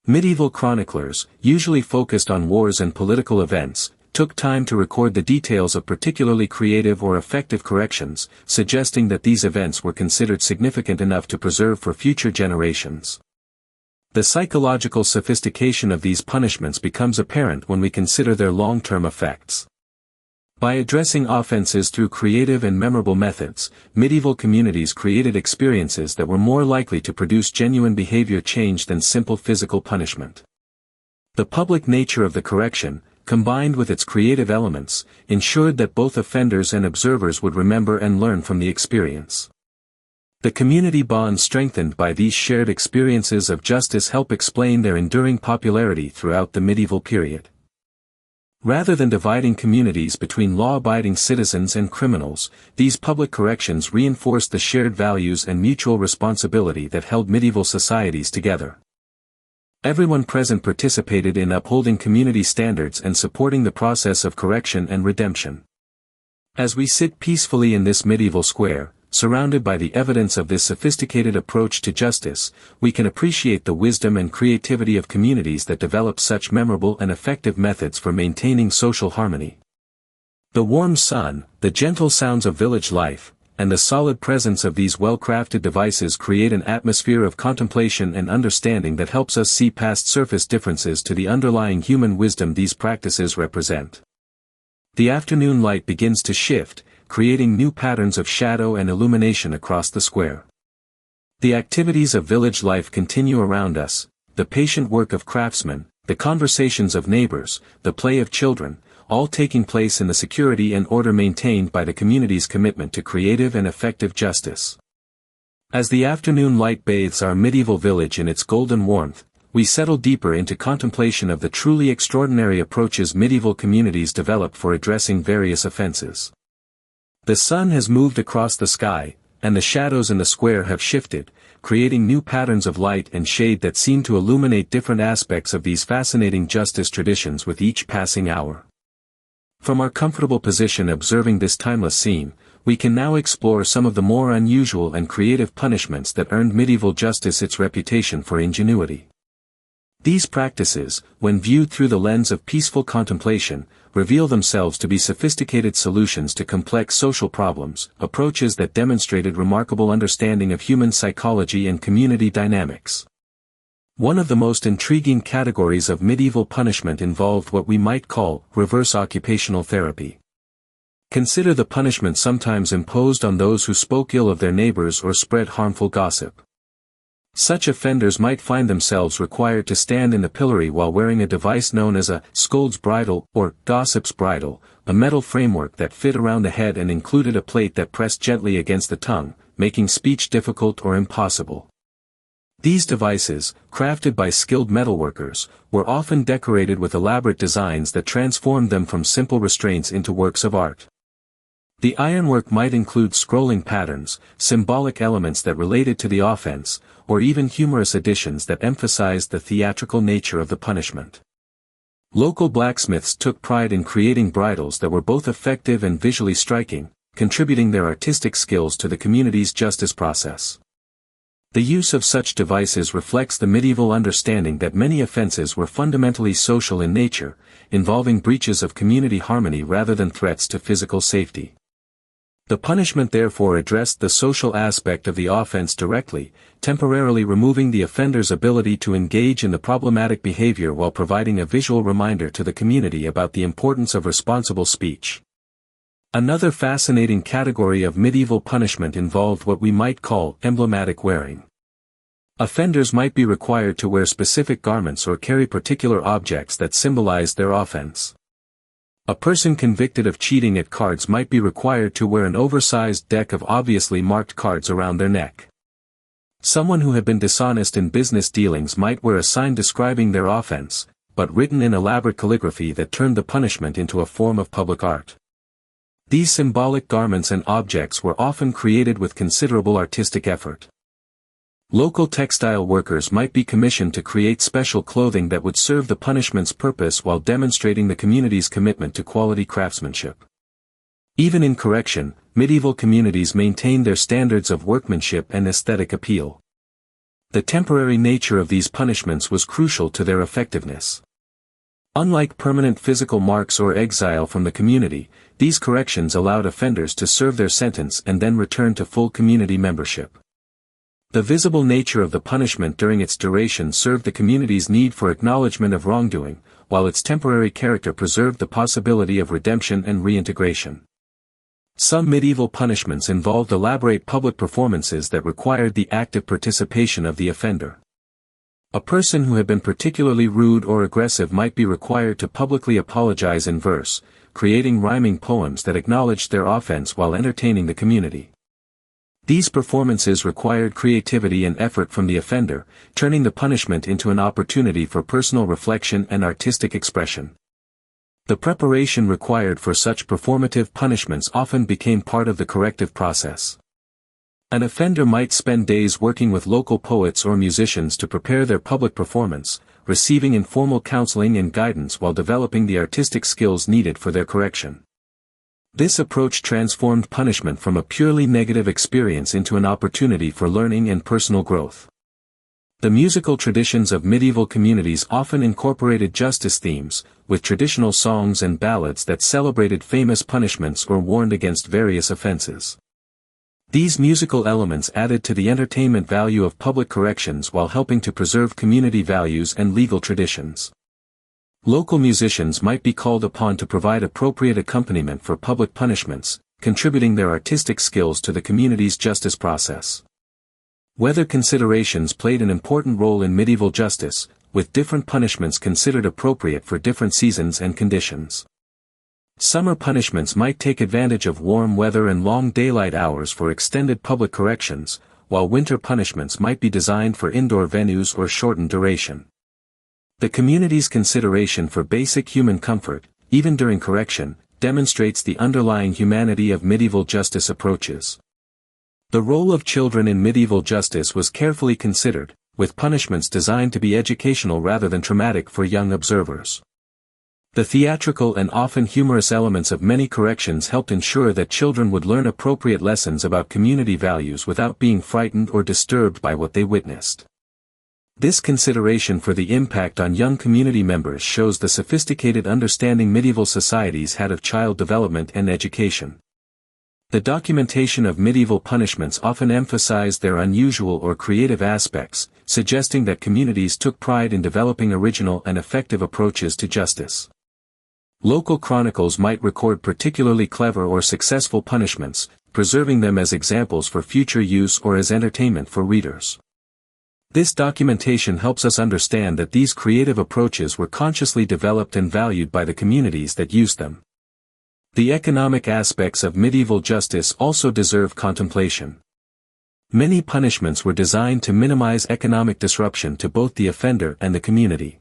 Medieval chroniclers, usually focused on wars and political events, took time to record the details of particularly creative or effective corrections, suggesting that these events were considered significant enough to preserve for future generations. The psychological sophistication of these punishments becomes apparent when we consider their long-term effects. By addressing offenses through creative and memorable methods, medieval communities created experiences that were more likely to produce genuine behavior change than simple physical punishment. The public nature of the correction, combined with its creative elements, ensured that both offenders and observers would remember and learn from the experience. The community bond strengthened by these shared experiences of justice help explain their enduring popularity throughout the medieval period. Rather than dividing communities between law-abiding citizens and criminals, these public corrections reinforced the shared values and mutual responsibility that held medieval societies together. Everyone present participated in upholding community standards and supporting the process of correction and redemption. As we sit peacefully in this medieval square, surrounded by the evidence of this sophisticated approach to justice, we can appreciate the wisdom and creativity of communities that develop such memorable and effective methods for maintaining social harmony. The warm sun, the gentle sounds of village life, and the solid presence of these well-crafted devices create an atmosphere of contemplation and understanding that helps us see past surface differences to the underlying human wisdom these practices represent. The afternoon light begins to shift, creating new patterns of shadow and illumination across the square. The activities of village life continue around us, the patient work of craftsmen, the conversations of neighbors, the play of children, all taking place in the security and order maintained by the community's commitment to creative and effective justice. As the afternoon light bathes our medieval village in its golden warmth, we settle deeper into contemplation of the truly extraordinary approaches medieval communities developed for addressing various offenses. The sun has moved across the sky, and the shadows in the square have shifted, creating new patterns of light and shade that seem to illuminate different aspects of these fascinating justice traditions with each passing hour. From our comfortable position observing this timeless scene, we can now explore some of the more unusual and creative punishments that earned medieval justice its reputation for ingenuity. These practices, when viewed through the lens of peaceful contemplation, reveal themselves to be sophisticated solutions to complex social problems, approaches that demonstrated remarkable understanding of human psychology and community dynamics. One of the most intriguing categories of medieval punishment involved what we might call reverse occupational therapy. Consider the punishment sometimes imposed on those who spoke ill of their neighbors or spread harmful gossip. Such offenders might find themselves required to stand in the pillory while wearing a device known as a scold's bridle or gossip's bridle, a metal framework that fit around the head and included a plate that pressed gently against the tongue, making speech difficult or impossible. These devices, crafted by skilled metalworkers, were often decorated with elaborate designs that transformed them from simple restraints into works of art. The ironwork might include scrolling patterns, symbolic elements that related to the offense, or even humorous additions that emphasized the theatrical nature of the punishment. Local blacksmiths took pride in creating bridles that were both effective and visually striking, contributing their artistic skills to the community's justice process. The use of such devices reflects the medieval understanding that many offenses were fundamentally social in nature, involving breaches of community harmony rather than threats to physical safety. The punishment therefore addressed the social aspect of the offense directly, temporarily removing the offender's ability to engage in the problematic behavior while providing a visual reminder to the community about the importance of responsible speech. Another fascinating category of medieval punishment involved what we might call emblematic wearing. Offenders might be required to wear specific garments or carry particular objects that symbolized their offense. A person convicted of cheating at cards might be required to wear an oversized deck of obviously marked cards around their neck. Someone who had been dishonest in business dealings might wear a sign describing their offense, but written in elaborate calligraphy that turned the punishment into a form of public art. These symbolic garments and objects were often created with considerable artistic effort. Local textile workers might be commissioned to create special clothing that would serve the punishment's purpose while demonstrating the community's commitment to quality craftsmanship. Even in correction, medieval communities maintained their standards of workmanship and aesthetic appeal. The temporary nature of these punishments was crucial to their effectiveness. Unlike permanent physical marks or exile from the community, these corrections allowed offenders to serve their sentence and then return to full community membership. The visible nature of the punishment during its duration served the community's need for acknowledgement of wrongdoing, while its temporary character preserved the possibility of redemption and reintegration. Some medieval punishments involved elaborate public performances that required the active participation of the offender. A person who had been particularly rude or aggressive might be required to publicly apologize in verse, creating rhyming poems that acknowledged their offense while entertaining the community. These performances required creativity and effort from the offender, turning the punishment into an opportunity for personal reflection and artistic expression. The preparation required for such performative punishments often became part of the corrective process. An offender might spend days working with local poets or musicians to prepare their public performance, receiving informal counseling and guidance while developing the artistic skills needed for their correction. This approach transformed punishment from a purely negative experience into an opportunity for learning and personal growth. The musical traditions of medieval communities often incorporated justice themes, with traditional songs and ballads that celebrated famous punishments or warned against various offenses. These musical elements added to the entertainment value of public corrections while helping to preserve community values and legal traditions. Local musicians might be called upon to provide appropriate accompaniment for public punishments, contributing their artistic skills to the community's justice process. Weather considerations played an important role in medieval justice, with different punishments considered appropriate for different seasons and conditions. Summer punishments might take advantage of warm weather and long daylight hours for extended public corrections, while winter punishments might be designed for indoor venues or shortened duration. The community's consideration for basic human comfort, even during correction, demonstrates the underlying humanity of medieval justice approaches. The role of children in medieval justice was carefully considered, with punishments designed to be educational rather than traumatic for young observers. The theatrical and often humorous elements of many corrections helped ensure that children would learn appropriate lessons about community values without being frightened or disturbed by what they witnessed. This consideration for the impact on young community members shows the sophisticated understanding medieval societies had of child development and education. The documentation of medieval punishments often emphasized their unusual or creative aspects, suggesting that communities took pride in developing original and effective approaches to justice. Local chronicles might record particularly clever or successful punishments, preserving them as examples for future use or as entertainment for readers. This documentation helps us understand that these creative approaches were consciously developed and valued by the communities that used them. The economic aspects of medieval justice also deserve contemplation. Many punishments were designed to minimize economic disruption to both the offender and the community.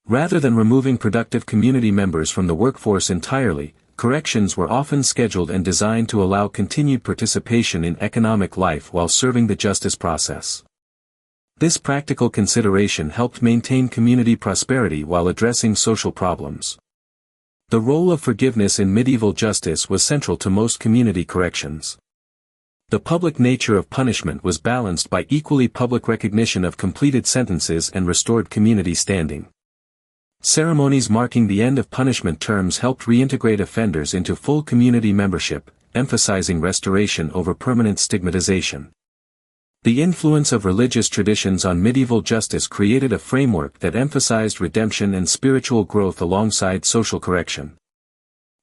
Rather than removing productive community members from the workforce entirely, corrections were often scheduled and designed to allow continued participation in economic life while serving the justice process. This practical consideration helped maintain community prosperity while addressing social problems. The role of forgiveness in medieval justice was central to most community corrections. The public nature of punishment was balanced by equally public recognition of completed sentences and restored community standing. Ceremonies marking the end of punishment terms helped reintegrate offenders into full community membership, emphasizing restoration over permanent stigmatization. The influence of religious traditions on medieval justice created a framework that emphasized redemption and spiritual growth alongside social correction.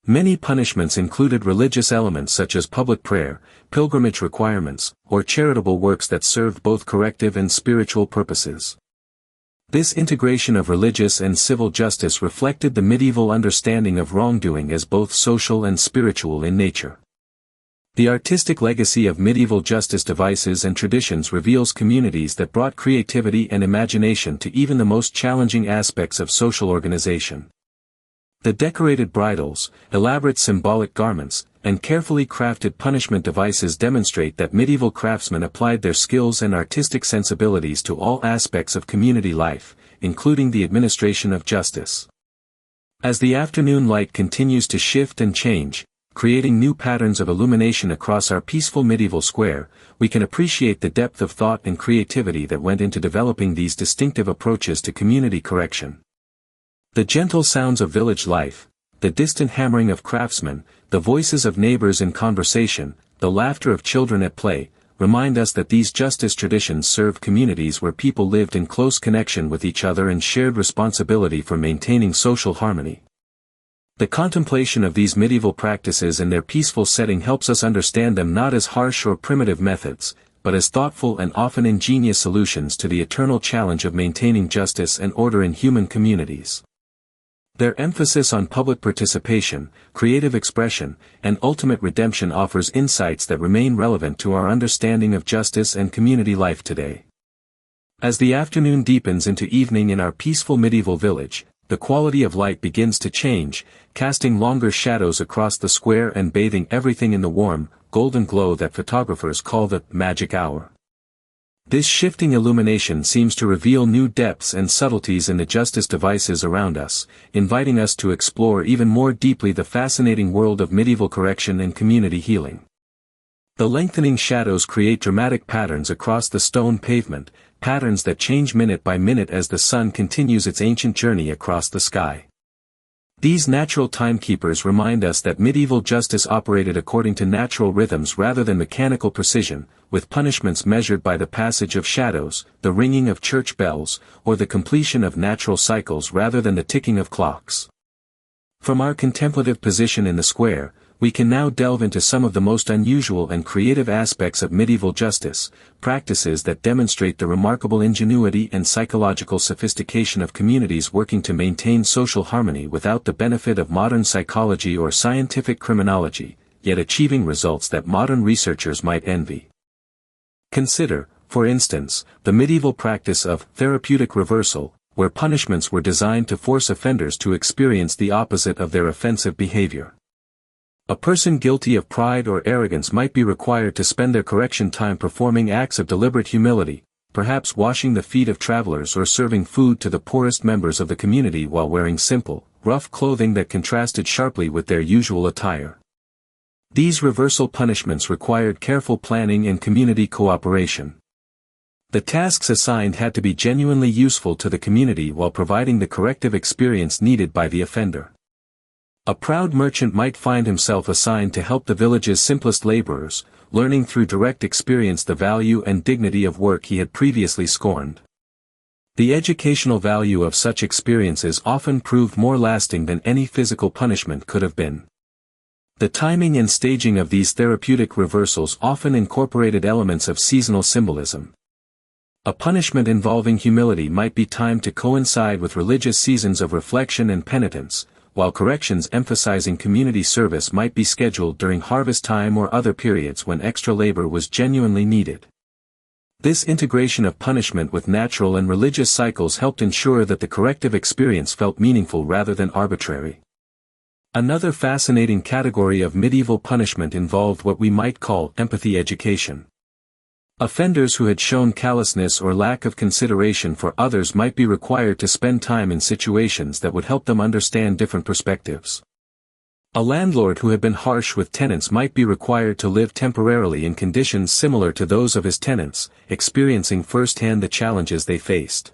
Many punishments included religious elements such as public prayer, pilgrimage requirements, or charitable works that served both corrective and spiritual purposes. This integration of religious and civil justice reflected the medieval understanding of wrongdoing as both social and spiritual in nature. The artistic legacy of medieval justice devices and traditions reveals communities that brought creativity and imagination to even the most challenging aspects of social organization. The decorated bridles, elaborate symbolic garments, and carefully crafted punishment devices demonstrate that medieval craftsmen applied their skills and artistic sensibilities to all aspects of community life, including the administration of justice. As the afternoon light continues to shift and change, creating new patterns of illumination across our peaceful medieval square, we can appreciate the depth of thought and creativity that went into developing these distinctive approaches to community correction. The gentle sounds of village life, the distant hammering of craftsmen, the voices of neighbors in conversation, the laughter of children at play, remind us that these justice traditions served communities where people lived in close connection with each other and shared responsibility for maintaining social harmony. The contemplation of these medieval practices in their peaceful setting helps us understand them not as harsh or primitive methods, but as thoughtful and often ingenious solutions to the eternal challenge of maintaining justice and order in human communities. Their emphasis on public participation, creative expression, and ultimate redemption offers insights that remain relevant to our understanding of justice and community life today. As the afternoon deepens into evening in our peaceful medieval village, the quality of light begins to change, casting longer shadows across the square and bathing everything in the warm, golden glow that photographers call the magic hour. This shifting illumination seems to reveal new depths and subtleties in the justice devices around us, inviting us to explore even more deeply the fascinating world of medieval correction and community healing. The lengthening shadows create dramatic patterns across the stone pavement, patterns that change minute by minute as the sun continues its ancient journey across the sky. These natural timekeepers remind us that medieval justice operated according to natural rhythms rather than mechanical precision, with punishments measured by the passage of shadows, the ringing of church bells, or the completion of natural cycles rather than the ticking of clocks. From our contemplative position in the square, we can now delve into some of the most unusual and creative aspects of medieval justice, practices that demonstrate the remarkable ingenuity and psychological sophistication of communities working to maintain social harmony without the benefit of modern psychology or scientific criminology, yet achieving results that modern researchers might envy. Consider, for instance, the medieval practice of therapeutic reversal, where punishments were designed to force offenders to experience the opposite of their offensive behavior. A person guilty of pride or arrogance might be required to spend their correction time performing acts of deliberate humility, perhaps washing the feet of travelers or serving food to the poorest members of the community while wearing simple, rough clothing that contrasted sharply with their usual attire. These reversal punishments required careful planning and community cooperation. The tasks assigned had to be genuinely useful to the community while providing the corrective experience needed by the offender. A proud merchant might find himself assigned to help the village's simplest laborers, learning through direct experience the value and dignity of work he had previously scorned. The educational value of such experiences often proved more lasting than any physical punishment could have been. The timing and staging of these therapeutic reversals often incorporated elements of seasonal symbolism. A punishment involving humility might be timed to coincide with religious seasons of reflection and penitence, while corrections emphasizing community service might be scheduled during harvest time or other periods when extra labor was genuinely needed. This integration of punishment with natural and religious cycles helped ensure that the corrective experience felt meaningful rather than arbitrary. Another fascinating category of medieval punishment involved what we might call empathy education. Offenders who had shown callousness or lack of consideration for others might be required to spend time in situations that would help them understand different perspectives. A landlord who had been harsh with tenants might be required to live temporarily in conditions similar to those of his tenants, experiencing firsthand the challenges they faced.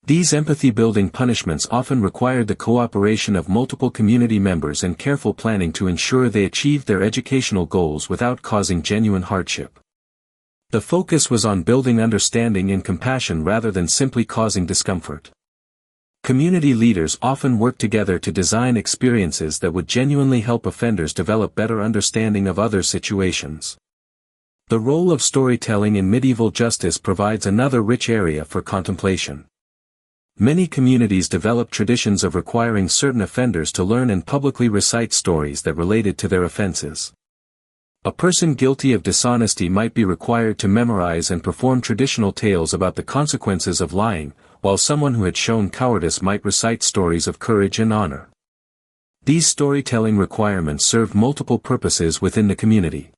These empathy-building punishments often required the cooperation of multiple community members and careful planning to ensure they achieved their educational goals without causing genuine hardship. The focus was on building understanding and compassion rather than simply causing discomfort. Community leaders often worked together to design experiences that would genuinely help offenders develop better understanding of other situations. The role of storytelling in medieval justice provides another rich area for contemplation. Many communities developed traditions of requiring certain offenders to learn and publicly recite stories that related to their offenses. A person guilty of dishonesty might be required to memorize and perform traditional tales about the consequences of lying, while someone who had shown cowardice might recite stories of courage and honor. These storytelling requirements served multiple purposes within the community.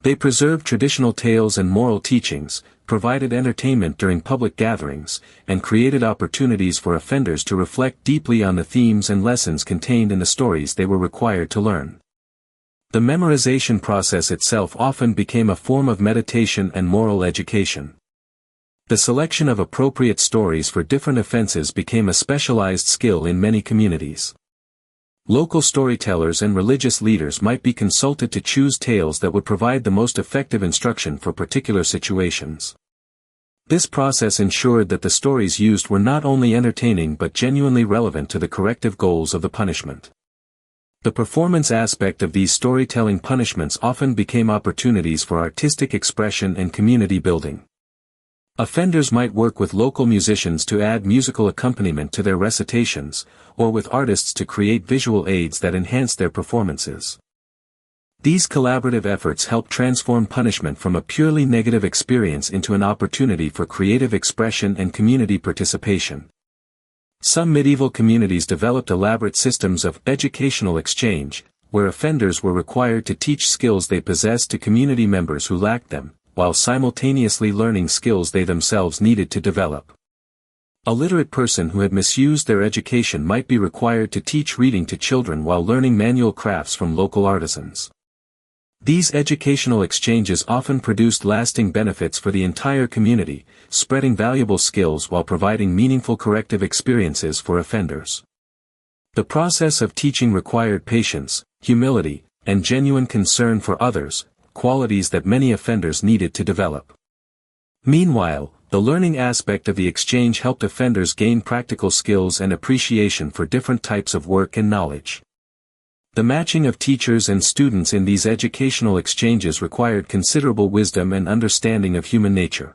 They preserved traditional tales and moral teachings, provided entertainment during public gatherings, and created opportunities for offenders to reflect deeply on the themes and lessons contained in the stories they were required to learn. The memorization process itself often became a form of meditation and moral education. The selection of appropriate stories for different offenses became a specialized skill in many communities. Local storytellers and religious leaders might be consulted to choose tales that would provide the most effective instruction for particular situations. This process ensured that the stories used were not only entertaining but genuinely relevant to the corrective goals of the punishment. The performance aspect of these storytelling punishments often became opportunities for artistic expression and community building. Offenders might work with local musicians to add musical accompaniment to their recitations, or with artists to create visual aids that enhance their performances. These collaborative efforts help transform punishment from a purely negative experience into an opportunity for creative expression and community participation. Some medieval communities developed elaborate systems of educational exchange, where offenders were required to teach skills they possessed to community members who lacked them, while simultaneously learning skills they themselves needed to develop. A literate person who had misused their education might be required to teach reading to children while learning manual crafts from local artisans. These educational exchanges often produced lasting benefits for the entire community, spreading valuable skills while providing meaningful corrective experiences for offenders. The process of teaching required patience, humility, and genuine concern for others, qualities that many offenders needed to develop. Meanwhile, the learning aspect of the exchange helped offenders gain practical skills and appreciation for different types of work and knowledge. The matching of teachers and students in these educational exchanges required considerable wisdom and understanding of human nature.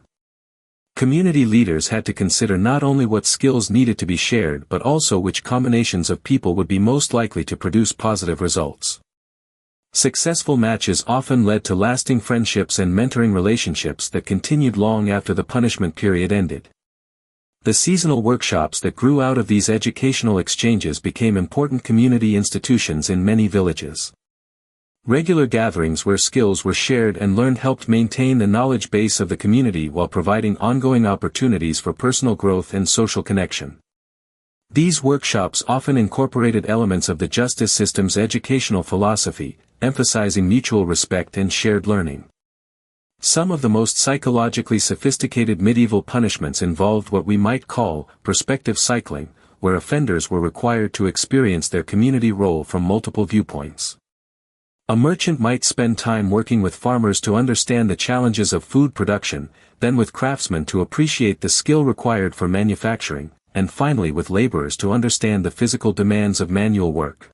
Community leaders had to consider not only what skills needed to be shared but also which combinations of people would be most likely to produce positive results. Successful matches often led to lasting friendships and mentoring relationships that continued long after the punishment period ended. The seasonal workshops that grew out of these educational exchanges became important community institutions in many villages. Regular gatherings where skills were shared and learned helped maintain the knowledge base of the community while providing ongoing opportunities for personal growth and social connection. These workshops often incorporated elements of the justice system's educational philosophy, emphasizing mutual respect and shared learning. Some of the most psychologically sophisticated medieval punishments involved what we might call perspective cycling, where offenders were required to experience their community role from multiple viewpoints. A merchant might spend time working with farmers to understand the challenges of food production, then with craftsmen to appreciate the skill required for manufacturing, and finally with laborers to understand the physical demands of manual work.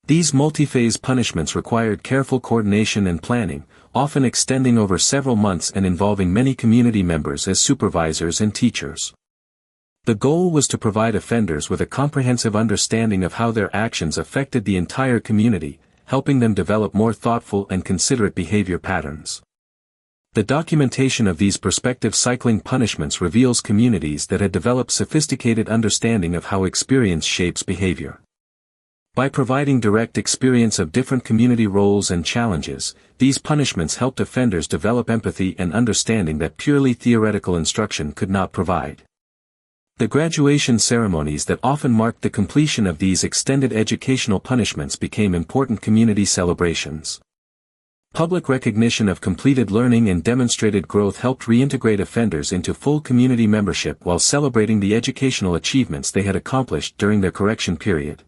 These multi-phase punishments required careful coordination and planning, often extending over several months and involving many community members as supervisors and teachers. The goal was to provide offenders with a comprehensive understanding of how their actions affected the entire community, helping them develop more thoughtful and considerate behavior patterns. The documentation of these perspective cycling punishments reveals communities that had developed sophisticated understanding of how experience shapes behavior. By providing direct experience of different community roles and challenges, these punishments helped offenders develop empathy and understanding that purely theoretical instruction could not provide. The graduation ceremonies that often marked the completion of these extended educational punishments became important community celebrations. Public recognition of completed learning and demonstrated growth helped reintegrate offenders into full community membership while celebrating the educational achievements they had accomplished during their correction period.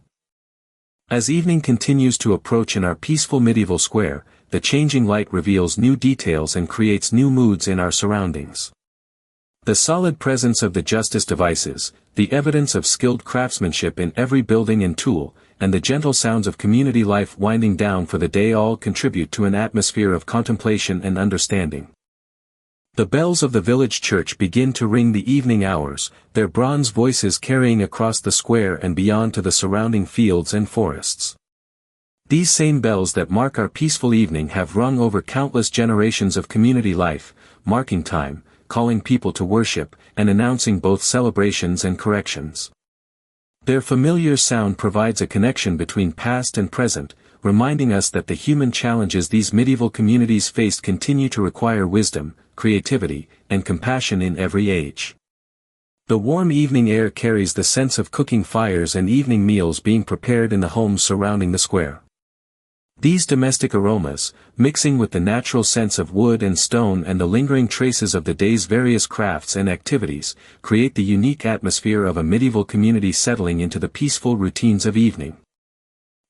As evening continues to approach in our peaceful medieval square, the changing light reveals new details and creates new moods in our surroundings. The solid presence of the justice devices, the evidence of skilled craftsmanship in every building and tool, and the gentle sounds of community life winding down for the day all contribute to an atmosphere of contemplation and understanding. The bells of the village church begin to ring the evening hours, their bronze voices carrying across the square and beyond to the surrounding fields and forests. These same bells that mark our peaceful evening have rung over countless generations of community life, marking time, calling people to worship, and announcing both celebrations and corrections. Their familiar sound provides a connection between past and present, reminding us that the human challenges these medieval communities faced continue to require wisdom, creativity, and compassion in every age. The warm evening air carries the sense of cooking fires and evening meals being prepared in the homes surrounding the square. These domestic aromas, mixing with the natural scents of wood and stone and the lingering traces of the day's various crafts and activities, create the unique atmosphere of a medieval community settling into the peaceful routines of evening.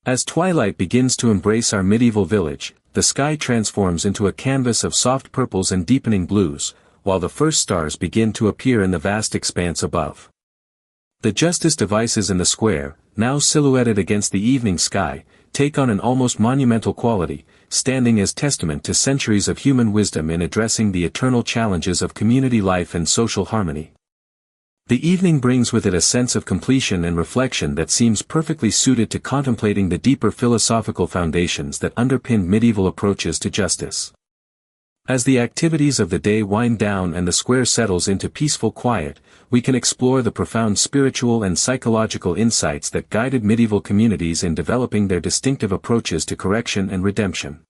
As twilight begins to embrace our medieval village, the sky transforms into a canvas of soft purples and deepening blues, while the first stars begin to appear in the vast expanse above. The justice devices in the square, now silhouetted against the evening sky, take on an almost monumental quality, standing as testament to centuries of human wisdom in addressing the eternal challenges of community life and social harmony. The evening brings with it a sense of completion and reflection that seems perfectly suited to contemplating the deeper philosophical foundations that underpinned medieval approaches to justice. As the activities of the day wind down and the square settles into peaceful quiet, we can explore the profound spiritual and psychological insights that guided medieval communities in developing their distinctive approaches to correction and redemption.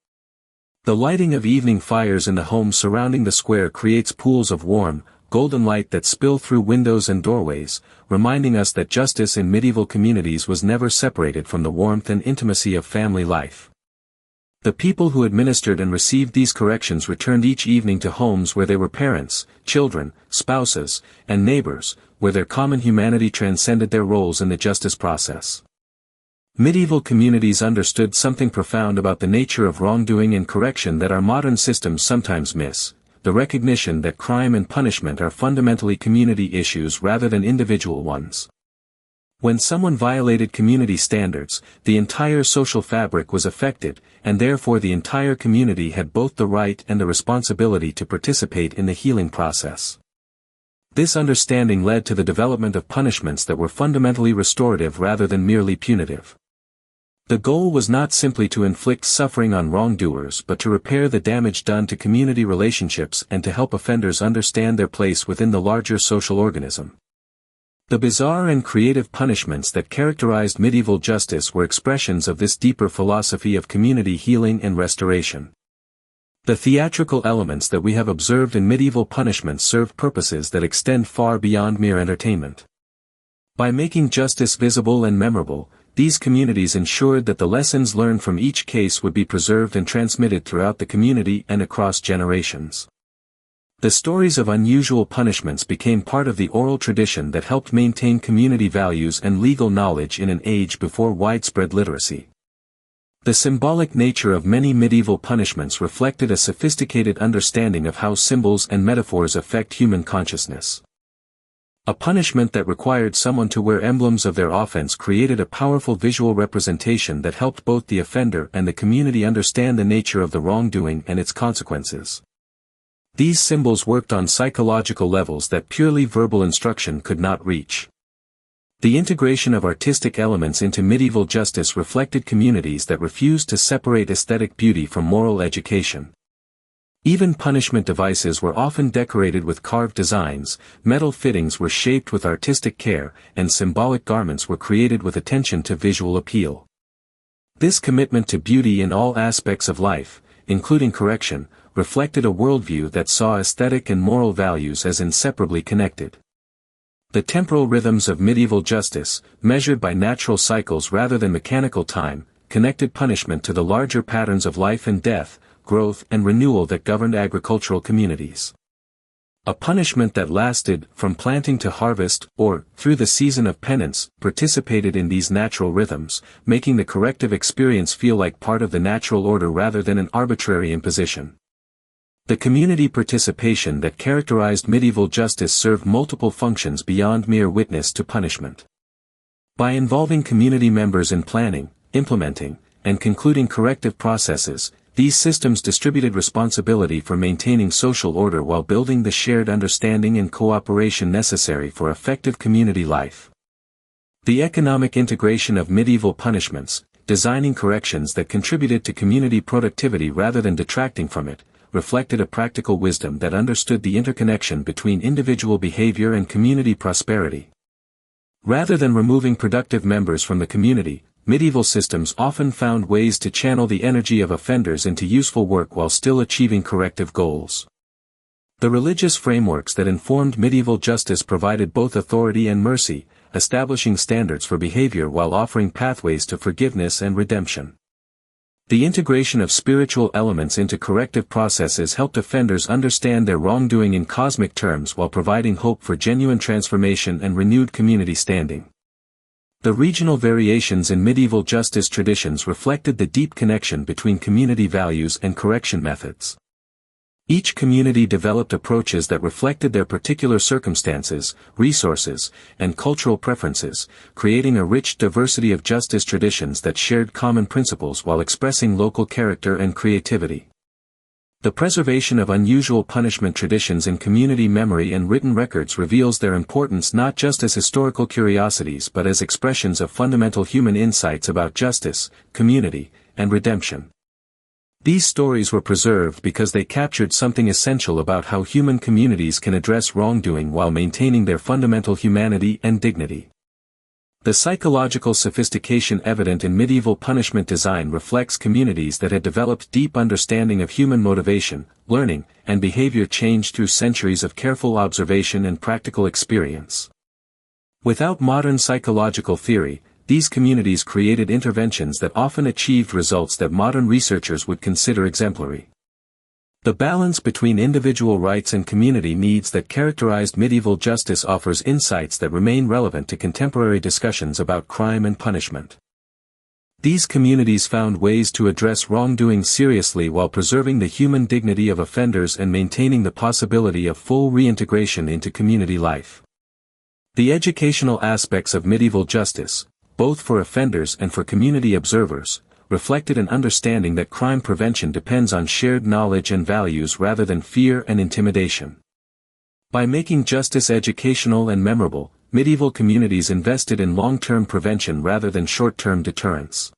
The lighting of evening fires in the homes surrounding the square creates pools of warm, golden light that spill through windows and doorways, reminding us that justice in medieval communities was never separated from the warmth and intimacy of family life. The people who administered and received these corrections returned each evening to homes where they were parents, children, spouses, and neighbors, where their common humanity transcended their roles in the justice process. Medieval communities understood something profound about the nature of wrongdoing and correction that our modern systems sometimes miss: the recognition that crime and punishment are fundamentally community issues rather than individual ones. When someone violated community standards, the entire social fabric was affected, and therefore the entire community had both the right and the responsibility to participate in the healing process. This understanding led to the development of punishments that were fundamentally restorative rather than merely punitive. The goal was not simply to inflict suffering on wrongdoers but to repair the damage done to community relationships and to help offenders understand their place within the larger social organism. The bizarre and creative punishments that characterized medieval justice were expressions of this deeper philosophy of community healing and restoration. The theatrical elements that we have observed in medieval punishments serve purposes that extend far beyond mere entertainment. By making justice visible and memorable, these communities ensured that the lessons learned from each case would be preserved and transmitted throughout the community and across generations. The stories of unusual punishments became part of the oral tradition that helped maintain community values and legal knowledge in an age before widespread literacy. The symbolic nature of many medieval punishments reflected a sophisticated understanding of how symbols and metaphors affect human consciousness. A punishment that required someone to wear emblems of their offense created a powerful visual representation that helped both the offender and the community understand the nature of the wrongdoing and its consequences. These symbols worked on psychological levels that purely verbal instruction could not reach. The integration of artistic elements into medieval justice reflected communities that refused to separate aesthetic beauty from moral education. Even punishment devices were often decorated with carved designs, metal fittings were shaped with artistic care, and symbolic garments were created with attention to visual appeal. This commitment to beauty in all aspects of life, including correction, reflected a worldview that saw aesthetic and moral values as inseparably connected. The temporal rhythms of medieval justice, measured by natural cycles rather than mechanical time, connected punishment to the larger patterns of life and death, growth and renewal that governed agricultural communities. A punishment that lasted from planting to harvest, or, through the season of penance, participated in these natural rhythms, making the corrective experience feel like part of the natural order rather than an arbitrary imposition. The community participation that characterized medieval justice served multiple functions beyond mere witness to punishment. By involving community members in planning, implementing, and concluding corrective processes, these systems distributed responsibility for maintaining social order while building the shared understanding and cooperation necessary for effective community life. The economic integration of medieval punishments, designing corrections that contributed to community productivity rather than detracting from it, reflected a practical wisdom that understood the interconnection between individual behavior and community prosperity. Rather than removing productive members from the community, medieval systems often found ways to channel the energy of offenders into useful work while still achieving corrective goals. The religious frameworks that informed medieval justice provided both authority and mercy, establishing standards for behavior while offering pathways to forgiveness and redemption. The integration of spiritual elements into corrective processes helped offenders understand their wrongdoing in cosmic terms while providing hope for genuine transformation and renewed community standing. The regional variations in medieval justice traditions reflected the deep connection between community values and correction methods. Each community developed approaches that reflected their particular circumstances, resources, and cultural preferences, creating a rich diversity of justice traditions that shared common principles while expressing local character and creativity. The preservation of unusual punishment traditions in community memory and written records reveals their importance not just as historical curiosities but as expressions of fundamental human insights about justice, community, and redemption. These stories were preserved because they captured something essential about how human communities can address wrongdoing while maintaining their fundamental humanity and dignity. The psychological sophistication evident in medieval punishment design reflects communities that had developed deep understanding of human motivation, learning, and behavior change through centuries of careful observation and practical experience. Without modern psychological theory, these communities created interventions that often achieved results that modern researchers would consider exemplary. The balance between individual rights and community needs that characterized medieval justice offers insights that remain relevant to contemporary discussions about crime and punishment. These communities found ways to address wrongdoing seriously while preserving the human dignity of offenders and maintaining the possibility of full reintegration into community life. The educational aspects of medieval justice, both for offenders and for community observers, reflected an understanding that crime prevention depends on shared knowledge and values rather than fear and intimidation. By making justice educational and memorable, medieval communities invested in long-term prevention rather than short-term deterrence.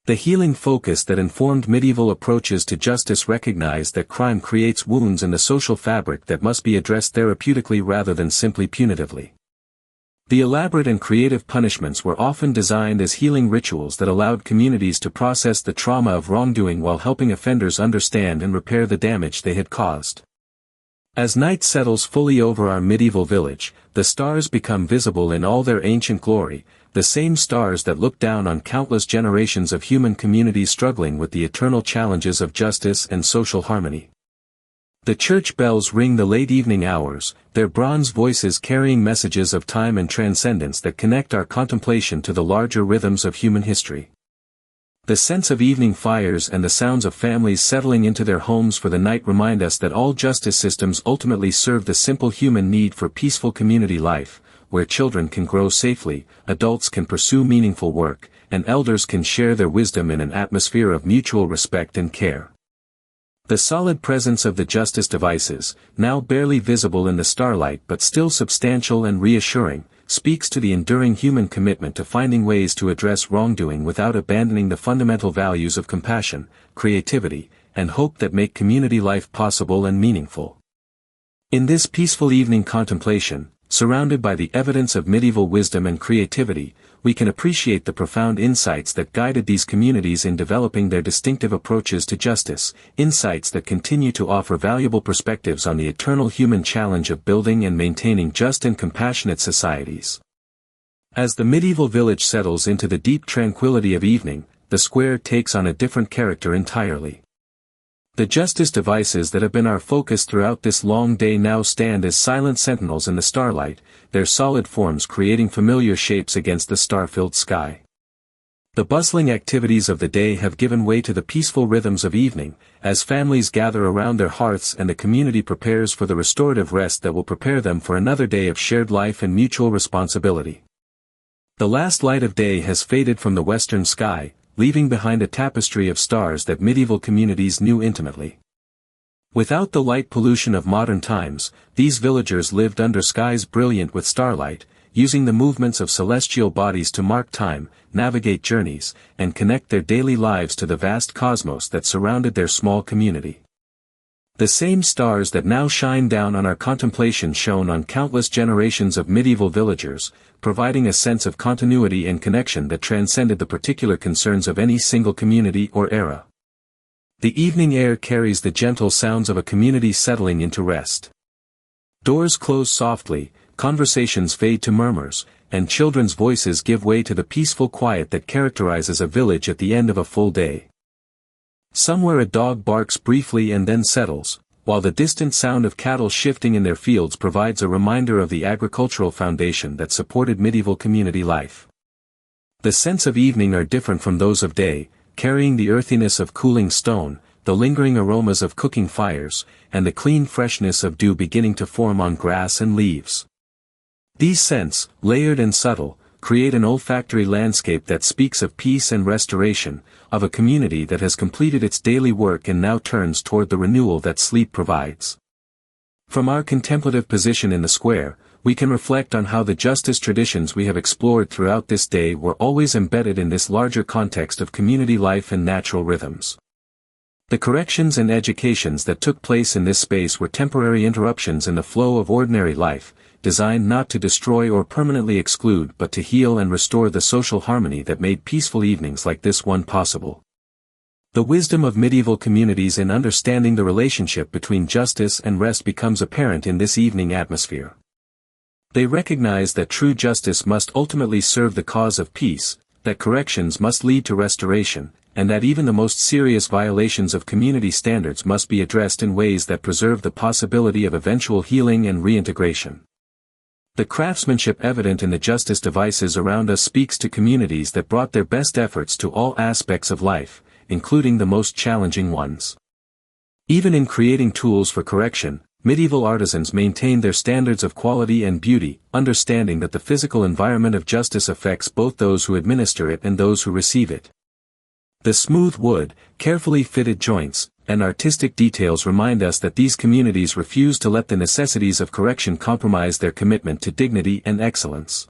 The healing focus that informed medieval approaches to justice recognized that crime creates wounds in the social fabric that must be addressed therapeutically rather than simply punitively. The elaborate and creative punishments were often designed as healing rituals that allowed communities to process the trauma of wrongdoing while helping offenders understand and repair the damage they had caused. As night settles fully over our medieval village, the stars become visible in all their ancient glory, the same stars that look down on countless generations of human communities struggling with the eternal challenges of justice and social harmony. The church bells ring the late evening hours, their bronze voices carrying messages of time and transcendence that connect our contemplation to the larger rhythms of human history. The sense of evening fires and the sounds of families settling into their homes for the night remind us that all justice systems ultimately serve the simple human need for peaceful community life, where children can grow safely, adults can pursue meaningful work, and elders can share their wisdom in an atmosphere of mutual respect and care. The solid presence of the justice devices, now barely visible in the starlight but still substantial and reassuring, speaks to the enduring human commitment to finding ways to address wrongdoing without abandoning the fundamental values of compassion, creativity, and hope that make community life possible and meaningful. In this peaceful evening contemplation, surrounded by the evidence of medieval wisdom and creativity, we can appreciate the profound insights that guided these communities in developing their distinctive approaches to justice, insights that continue to offer valuable perspectives on the eternal human challenge of building and maintaining just and compassionate societies. As the medieval village settles into the deep tranquility of evening, the square takes on a different character entirely. The justice devices that have been our focus throughout this long day now stand as silent sentinels in the starlight, their solid forms creating familiar shapes against the star-filled sky. The bustling activities of the day have given way to the peaceful rhythms of evening, as families gather around their hearths and the community prepares for the restorative rest that will prepare them for another day of shared life and mutual responsibility. The last light of day has faded from the western sky, leaving behind a tapestry of stars that medieval communities knew intimately. Without the light pollution of modern times, these villagers lived under skies brilliant with starlight, using the movements of celestial bodies to mark time, navigate journeys, and connect their daily lives to the vast cosmos that surrounded their small community. The same stars that now shine down on our contemplation shone on countless generations of medieval villagers, providing a sense of continuity and connection that transcended the particular concerns of any single community or era. The evening air carries the gentle sounds of a community settling into rest. Doors close softly, conversations fade to murmurs, and children's voices give way to the peaceful quiet that characterizes a village at the end of a full day. Somewhere a dog barks briefly and then settles, while the distant sound of cattle shifting in their fields provides a reminder of the agricultural foundation that supported medieval community life. The scents of evening are different from those of day, carrying the earthiness of cooling stone, the lingering aromas of cooking fires, and the clean freshness of dew beginning to form on grass and leaves. These scents, layered and subtle, create an olfactory landscape that speaks of peace and restoration, of a community that has completed its daily work and now turns toward the renewal that sleep provides. From our contemplative position in the square, we can reflect on how the justice traditions we have explored throughout this day were always embedded in this larger context of community life and natural rhythms. The corrections and educations that took place in this space were temporary interruptions in the flow of ordinary life, designed not to destroy or permanently exclude but to heal and restore the social harmony that made peaceful evenings like this one possible. The wisdom of medieval communities in understanding the relationship between justice and rest becomes apparent in this evening atmosphere. They recognize that true justice must ultimately serve the cause of peace, that corrections must lead to restoration, and that even the most serious violations of community standards must be addressed in ways that preserve the possibility of eventual healing and reintegration. The craftsmanship evident in the justice devices around us speaks to communities that brought their best efforts to all aspects of life, including the most challenging ones. Even in creating tools for correction, medieval artisans maintained their standards of quality and beauty, understanding that the physical environment of justice affects both those who administer it and those who receive it. The smooth wood, carefully fitted joints, and artistic details remind us that these communities refuse to let the necessities of correction compromise their commitment to dignity and excellence.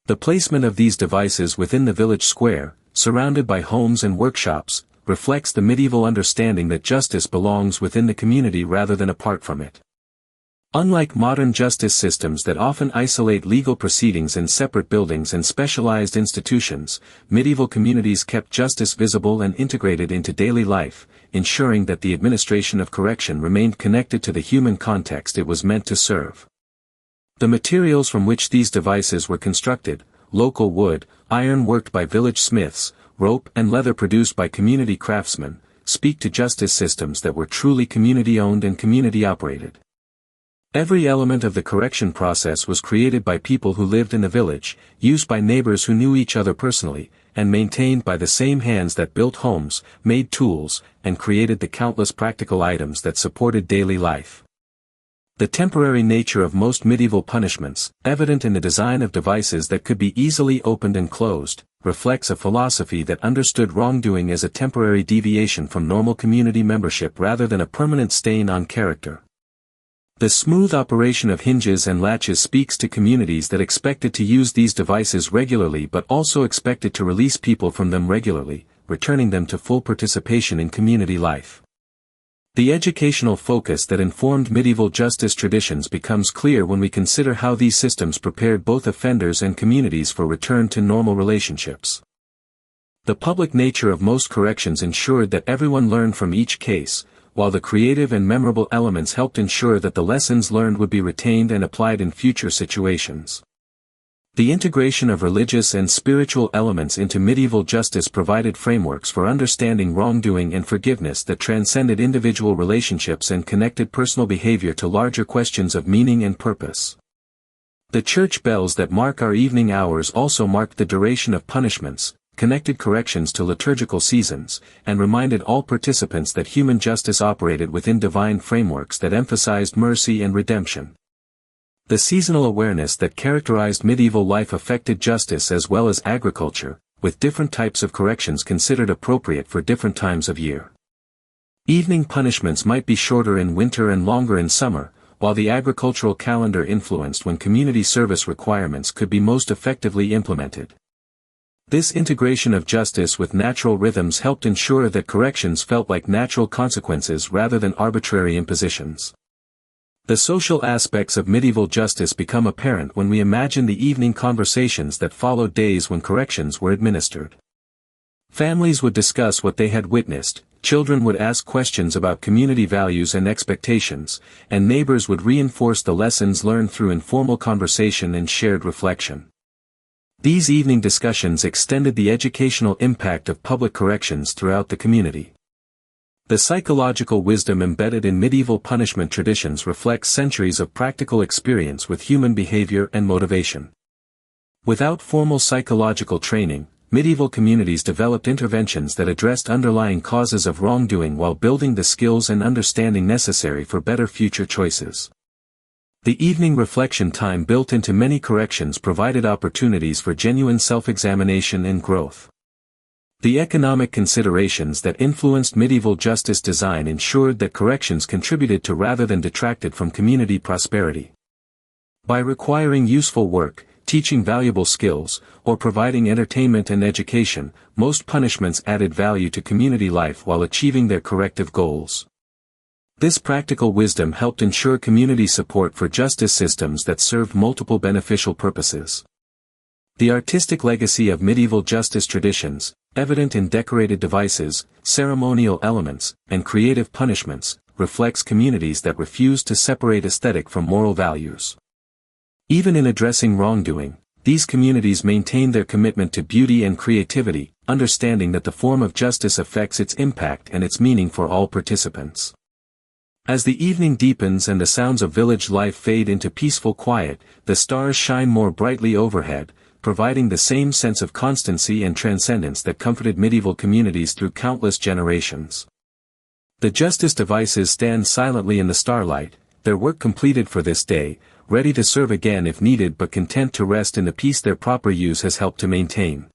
The placement of these devices within the village square, surrounded by homes and workshops, reflects the medieval understanding that justice belongs within the community rather than apart from it. Unlike modern justice systems that often isolate legal proceedings in separate buildings and specialized institutions, medieval communities kept justice visible and integrated into daily life, ensuring that the administration of correction remained connected to the human context it was meant to serve. The materials from which these devices were constructed, local wood, iron worked by village smiths, rope and leather produced by community craftsmen, speak to justice systems that were truly community-owned and community-operated. Every element of the correction process was created by people who lived in the village, used by neighbors who knew each other personally, and maintained by the same hands that built homes, made tools, and created the countless practical items that supported daily life. The temporary nature of most medieval punishments, evident in the design of devices that could be easily opened and closed, reflects a philosophy that understood wrongdoing as a temporary deviation from normal community membership rather than a permanent stain on character. The smooth operation of hinges and latches speaks to communities that expected to use these devices regularly but also expected to release people from them regularly, returning them to full participation in community life. The educational focus that informed medieval justice traditions becomes clear when we consider how these systems prepared both offenders and communities for return to normal relationships. The public nature of most corrections ensured that everyone learned from each case, while the creative and memorable elements helped ensure that the lessons learned would be retained and applied in future situations. The integration of religious and spiritual elements into medieval justice provided frameworks for understanding wrongdoing and forgiveness that transcended individual relationships and connected personal behavior to larger questions of meaning and purpose. The church bells that mark our evening hours also marked the duration of punishments, connected corrections to liturgical seasons, and reminded all participants that human justice operated within divine frameworks that emphasized mercy and redemption. The seasonal awareness that characterized medieval life affected justice as well as agriculture, with different types of corrections considered appropriate for different times of year. Evening punishments might be shorter in winter and longer in summer, while the agricultural calendar influenced when community service requirements could be most effectively implemented. This integration of justice with natural rhythms helped ensure that corrections felt like natural consequences rather than arbitrary impositions. The social aspects of medieval justice become apparent when we imagine the evening conversations that followed days when corrections were administered. Families would discuss what they had witnessed, children would ask questions about community values and expectations, and neighbors would reinforce the lessons learned through informal conversation and shared reflection. These evening discussions extended the educational impact of public corrections throughout the community. The psychological wisdom embedded in medieval punishment traditions reflects centuries of practical experience with human behavior and motivation. Without formal psychological training, medieval communities developed interventions that addressed underlying causes of wrongdoing while building the skills and understanding necessary for better future choices. The evening reflection time built into many corrections provided opportunities for genuine self-examination and growth. The economic considerations that influenced medieval justice design ensured that corrections contributed to rather than detracted from community prosperity. By requiring useful work, teaching valuable skills, or providing entertainment and education, most punishments added value to community life while achieving their corrective goals. This practical wisdom helped ensure community support for justice systems that served multiple beneficial purposes. The artistic legacy of medieval justice traditions, evident in decorated devices, ceremonial elements, and creative punishments, reflects communities that refused to separate aesthetic from moral values. Even in addressing wrongdoing, these communities maintained their commitment to beauty and creativity, understanding that the form of justice affects its impact and its meaning for all participants. As the evening deepens and the sounds of village life fade into peaceful quiet, the stars shine more brightly overhead, providing the same sense of constancy and transcendence that comforted medieval communities through countless generations. The justice devices stand silently in the starlight, their work completed for this day, ready to serve again if needed but content to rest in the peace their proper use has helped to maintain.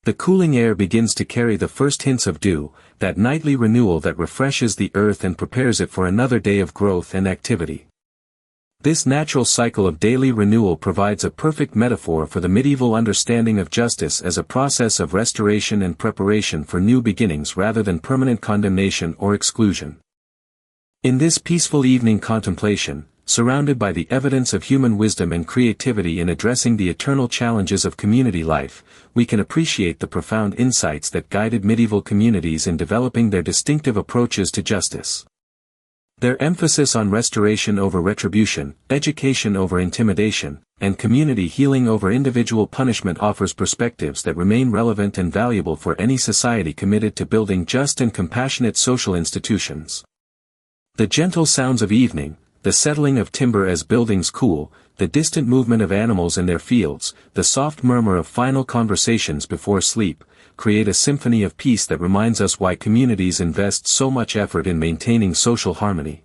The cooling air begins to carry the first hints of dew, that nightly renewal that refreshes the earth and prepares it for another day of growth and activity. This natural cycle of daily renewal provides a perfect metaphor for the medieval understanding of justice as a process of restoration and preparation for new beginnings rather than permanent condemnation or exclusion. In this peaceful evening contemplation, surrounded by the evidence of human wisdom and creativity in addressing the eternal challenges of community life, we can appreciate the profound insights that guided medieval communities in developing their distinctive approaches to justice. Their emphasis on restoration over retribution, education over intimidation, and community healing over individual punishment offers perspectives that remain relevant and valuable for any society committed to building just and compassionate social institutions. The gentle sounds of evening, the settling of timber as buildings cool, the distant movement of animals in their fields, the soft murmur of final conversations before sleep, create a symphony of peace that reminds us why communities invest so much effort in maintaining social harmony.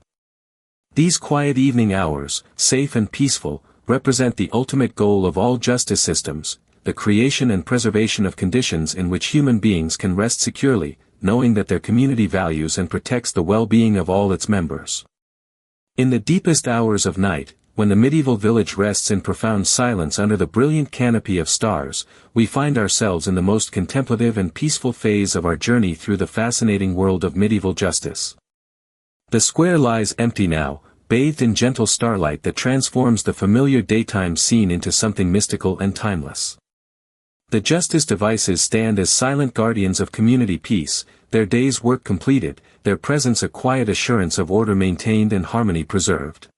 These quiet evening hours, safe and peaceful, represent the ultimate goal of all justice systems, the creation and preservation of conditions in which human beings can rest securely, knowing that their community values and protects the well-being of all its members. In the deepest hours of night, when the medieval village rests in profound silence under the brilliant canopy of stars, we find ourselves in the most contemplative and peaceful phase of our journey through the fascinating world of medieval justice. The square lies empty now, bathed in gentle starlight that transforms the familiar daytime scene into something mystical and timeless. The justice devices stand as silent guardians of community peace, their day's work completed, their presence a quiet assurance of order maintained and harmony preserved.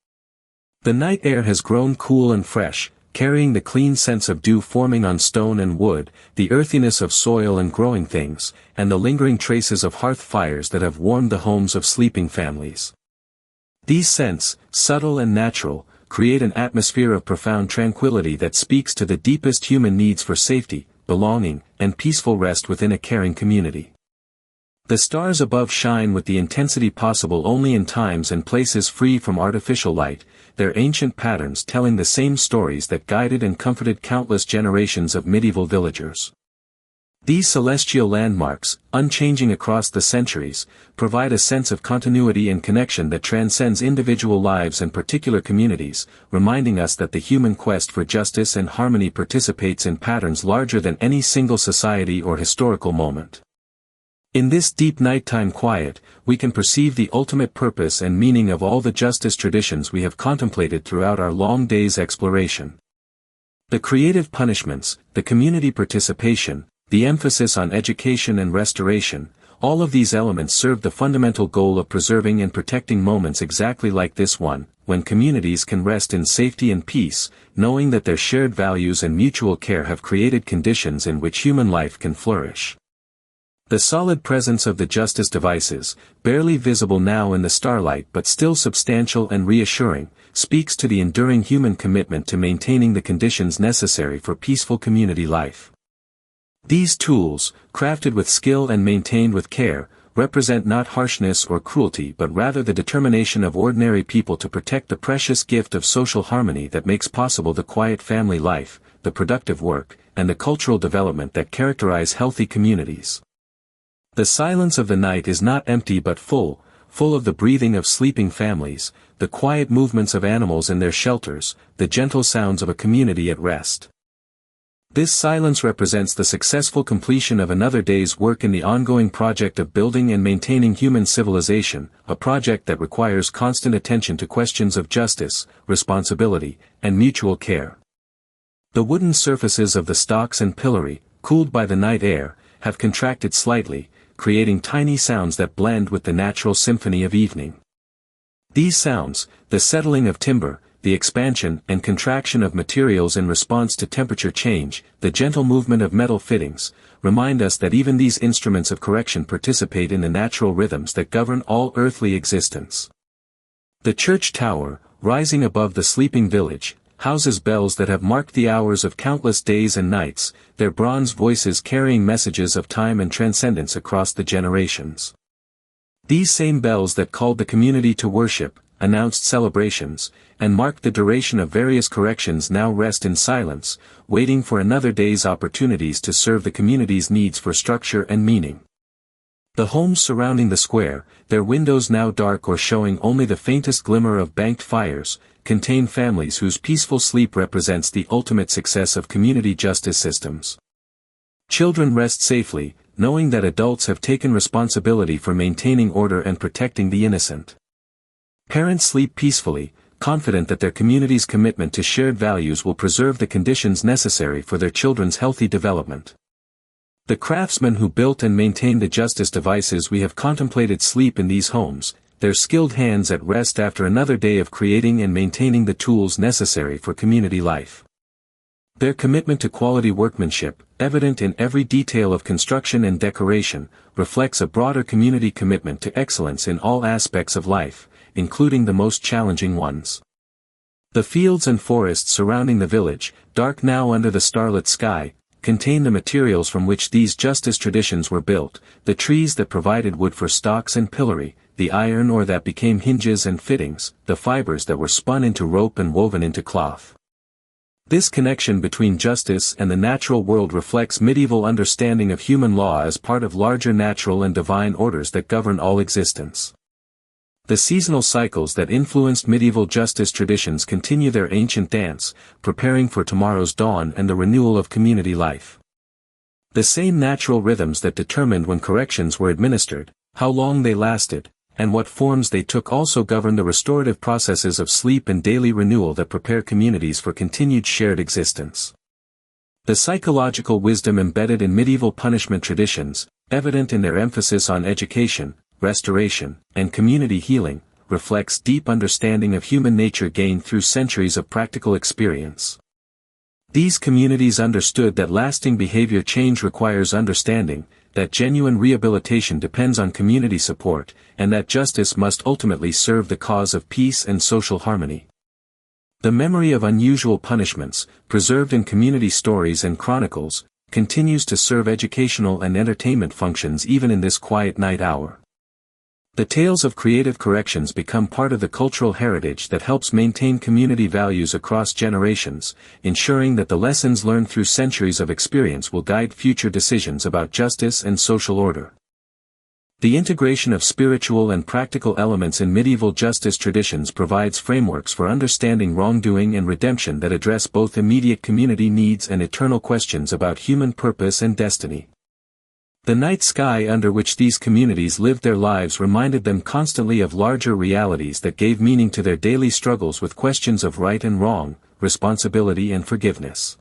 The night air has grown cool and fresh, carrying the clean scents of dew forming on stone and wood, the earthiness of soil and growing things, and the lingering traces of hearth fires that have warmed the homes of sleeping families. These scents, subtle and natural, create an atmosphere of profound tranquility that speaks to the deepest human needs for safety, belonging, and peaceful rest within a caring community. The stars above shine with the intensity possible only in times and places free from artificial light, their ancient patterns telling the same stories that guided and comforted countless generations of medieval villagers. These celestial landmarks, unchanging across the centuries, provide a sense of continuity and connection that transcends individual lives and particular communities, reminding us that the human quest for justice and harmony participates in patterns larger than any single society or historical moment. In this deep nighttime quiet, we can perceive the ultimate purpose and meaning of all the justice traditions we have contemplated throughout our long day's exploration. The creative punishments, the community participation, the emphasis on education and restoration, all of these elements serve the fundamental goal of preserving and protecting moments exactly like this one, when communities can rest in safety and peace, knowing that their shared values and mutual care have created conditions in which human life can flourish. The solid presence of the justice devices, barely visible now in the starlight but still substantial and reassuring, speaks to the enduring human commitment to maintaining the conditions necessary for peaceful community life. These tools, crafted with skill and maintained with care, represent not harshness or cruelty but rather the determination of ordinary people to protect the precious gift of social harmony that makes possible the quiet family life, the productive work, and the cultural development that characterize healthy communities. The silence of the night is not empty but full of the breathing of sleeping families, the quiet movements of animals in their shelters, the gentle sounds of a community at rest. This silence represents the successful completion of another day's work in the ongoing project of building and maintaining human civilization, a project that requires constant attention to questions of justice, responsibility, and mutual care. The wooden surfaces of the stocks and pillory, cooled by the night air, have contracted slightly, creating tiny sounds that blend with the natural symphony of evening. These sounds, the settling of timber, the expansion and contraction of materials in response to temperature change, the gentle movement of metal fittings, remind us that even these instruments of correction participate in the natural rhythms that govern all earthly existence. The church tower, rising above the sleeping village, houses bells that have marked the hours of countless days and nights, their bronze voices carrying messages of time and transcendence across the generations. These same bells that called the community to worship, announced celebrations, and marked the duration of various corrections now rest in silence, waiting for another day's opportunities to serve the community's needs for structure and meaning. The homes surrounding the square, their windows now dark or showing only the faintest glimmer of banked fires, contain families whose peaceful sleep represents the ultimate success of community justice systems. Children rest safely, knowing that adults have taken responsibility for maintaining order and protecting the innocent. Parents sleep peacefully, confident that their community's commitment to shared values will preserve the conditions necessary for their children's healthy development. The craftsmen who built and maintained the justice devices we have contemplated sleep in these homes, their skilled hands at rest after another day of creating and maintaining the tools necessary for community life. Their commitment to quality workmanship, evident in every detail of construction and decoration, reflects a broader community commitment to excellence in all aspects of life, including the most challenging ones. The fields and forests surrounding the village, dark now under the starlit sky, contain the materials from which these justice traditions were built, the trees that provided wood for stocks and pillory, the iron ore that became hinges and fittings, the fibers that were spun into rope and woven into cloth. This connection between justice and the natural world reflects medieval understanding of human law as part of larger natural and divine orders that govern all existence. The seasonal cycles that influenced medieval justice traditions continue their ancient dance, preparing for tomorrow's dawn and the renewal of community life. The same natural rhythms that determined when corrections were administered, how long they lasted, and what forms they took also govern the restorative processes of sleep and daily renewal that prepare communities for continued shared existence. The psychological wisdom embedded in medieval punishment traditions, evident in their emphasis on education, restoration, and community healing, reflects deep understanding of human nature gained through centuries of practical experience. These communities understood that lasting behavior change requires understanding, that genuine rehabilitation depends on community support, and that justice must ultimately serve the cause of peace and social harmony. The memory of unusual punishments, preserved in community stories and chronicles, continues to serve educational and entertainment functions even in this quiet night hour. The tales of creative corrections become part of the cultural heritage that helps maintain community values across generations, ensuring that the lessons learned through centuries of experience will guide future decisions about justice and social order. The integration of spiritual and practical elements in medieval justice traditions provides frameworks for understanding wrongdoing and redemption that address both immediate community needs and eternal questions about human purpose and destiny. The night sky under which these communities lived their lives reminded them constantly of larger realities that gave meaning to their daily struggles with questions of right and wrong, responsibility and forgiveness.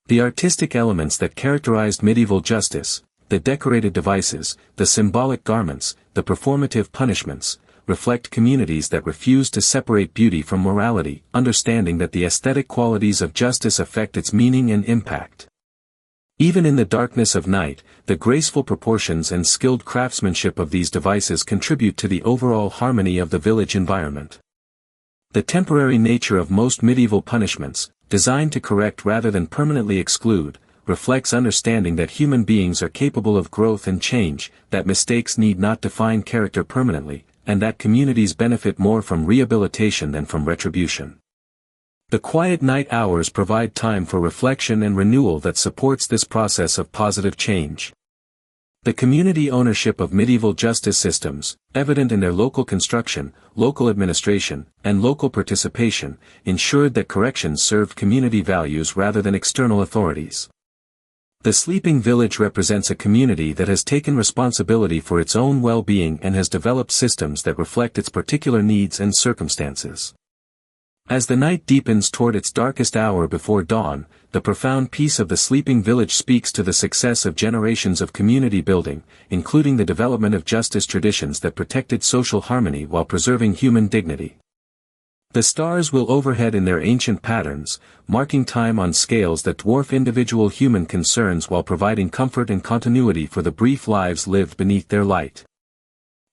The artistic elements that characterized medieval justice, the decorated devices, the symbolic garments, the performative punishments, reflect communities that refused to separate beauty from morality, understanding that the aesthetic qualities of justice affect its meaning and impact. Even in the darkness of night, the graceful proportions and skilled craftsmanship of these devices contribute to the overall harmony of the village environment. The temporary nature of most medieval punishments, designed to correct rather than permanently exclude, reflects understanding that human beings are capable of growth and change, that mistakes need not define character permanently, and that communities benefit more from rehabilitation than from retribution. The quiet night hours provide time for reflection and renewal that supports this process of positive change. The community ownership of medieval justice systems, evident in their local construction, local administration, and local participation, ensured that corrections served community values rather than external authorities. The sleeping village represents a community that has taken responsibility for its own well-being and has developed systems that reflect its particular needs and circumstances. As the night deepens toward its darkest hour before dawn, the profound peace of the sleeping village speaks to the success of generations of community building, including the development of justice traditions that protected social harmony while preserving human dignity. The stars will overhead in their ancient patterns, marking time on scales that dwarf individual human concerns while providing comfort and continuity for the brief lives lived beneath their light.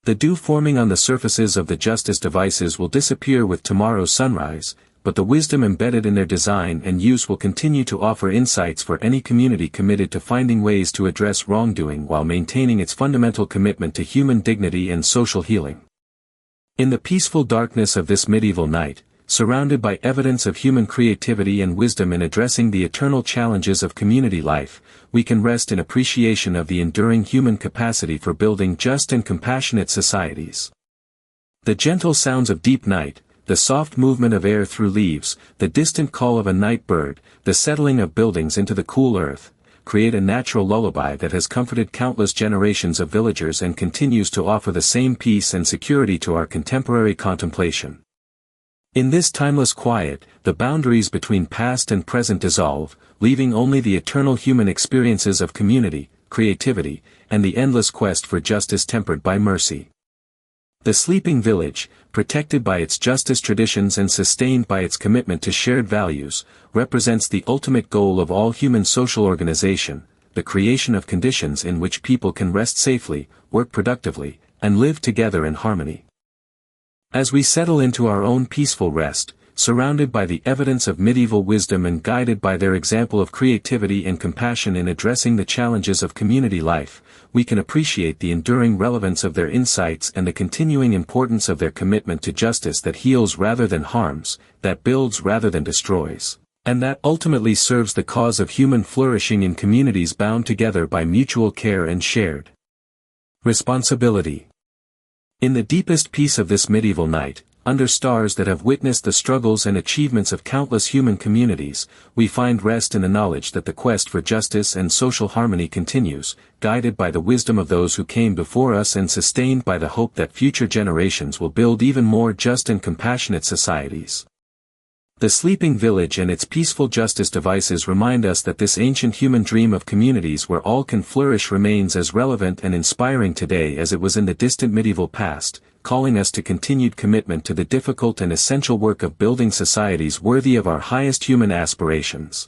The dew forming on the surfaces of the justice devices will disappear with tomorrow's sunrise, but the wisdom embedded in their design and use will continue to offer insights for any community committed to finding ways to address wrongdoing while maintaining its fundamental commitment to human dignity and social healing. In the peaceful darkness of this medieval night, surrounded by evidence of human creativity and wisdom in addressing the eternal challenges of community life, we can rest in appreciation of the enduring human capacity for building just and compassionate societies. The gentle sounds of deep night, the soft movement of air through leaves, the distant call of a night bird, the settling of buildings into the cool earth, create a natural lullaby that has comforted countless generations of villagers and continues to offer the same peace and security to our contemporary contemplation. In this timeless quiet, the boundaries between past and present dissolve, leaving only the eternal human experiences of community, creativity, and the endless quest for justice tempered by mercy. The sleeping village, protected by its justice traditions and sustained by its commitment to shared values, represents the ultimate goal of all human social organization, the creation of conditions in which people can rest safely, work productively, and live together in harmony. As we settle into our own peaceful rest, surrounded by the evidence of medieval wisdom and guided by their example of creativity and compassion in addressing the challenges of community life, we can appreciate the enduring relevance of their insights and the continuing importance of their commitment to justice that heals rather than harms, that builds rather than destroys, and that ultimately serves the cause of human flourishing in communities bound together by mutual care and shared responsibility. In the deepest peace of this medieval night, under stars that have witnessed the struggles and achievements of countless human communities, we find rest in the knowledge that the quest for justice and social harmony continues, guided by the wisdom of those who came before us and sustained by the hope that future generations will build even more just and compassionate societies. The sleeping village and its peaceful justice devices remind us that this ancient human dream of communities where all can flourish remains as relevant and inspiring today as it was in the distant medieval past, calling us to continued commitment to the difficult and essential work of building societies worthy of our highest human aspirations.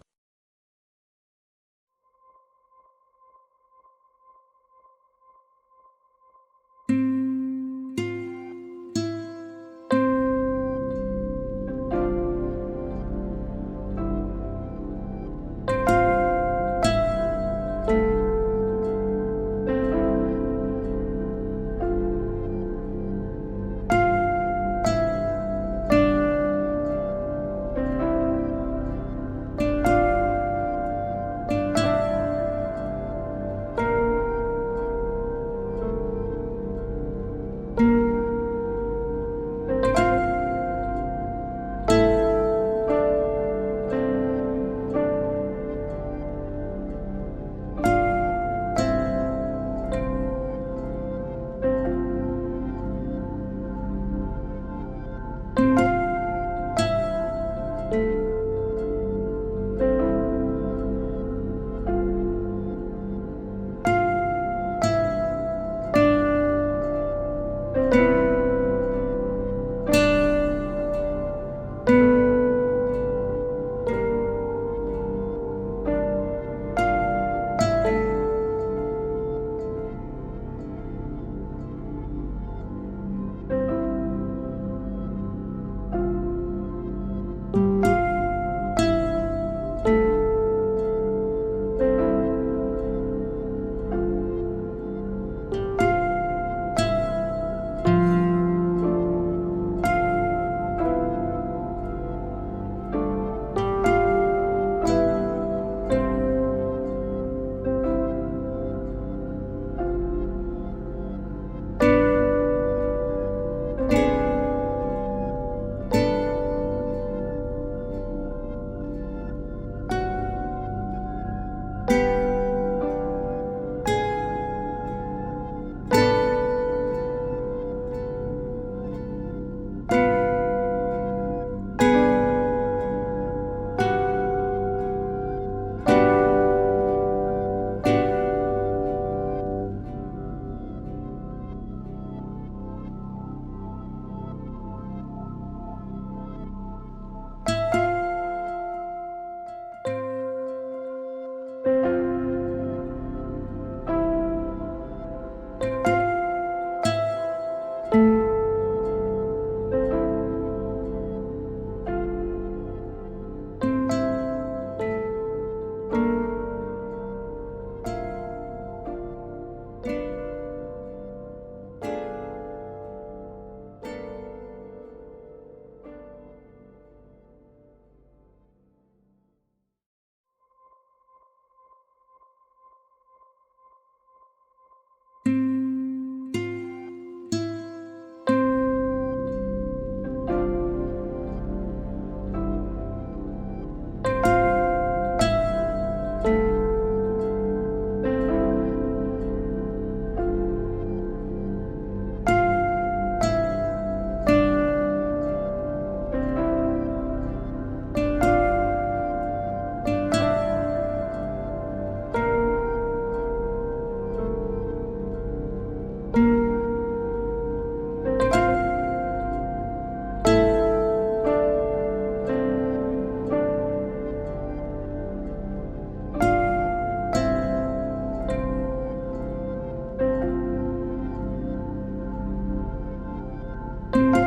you.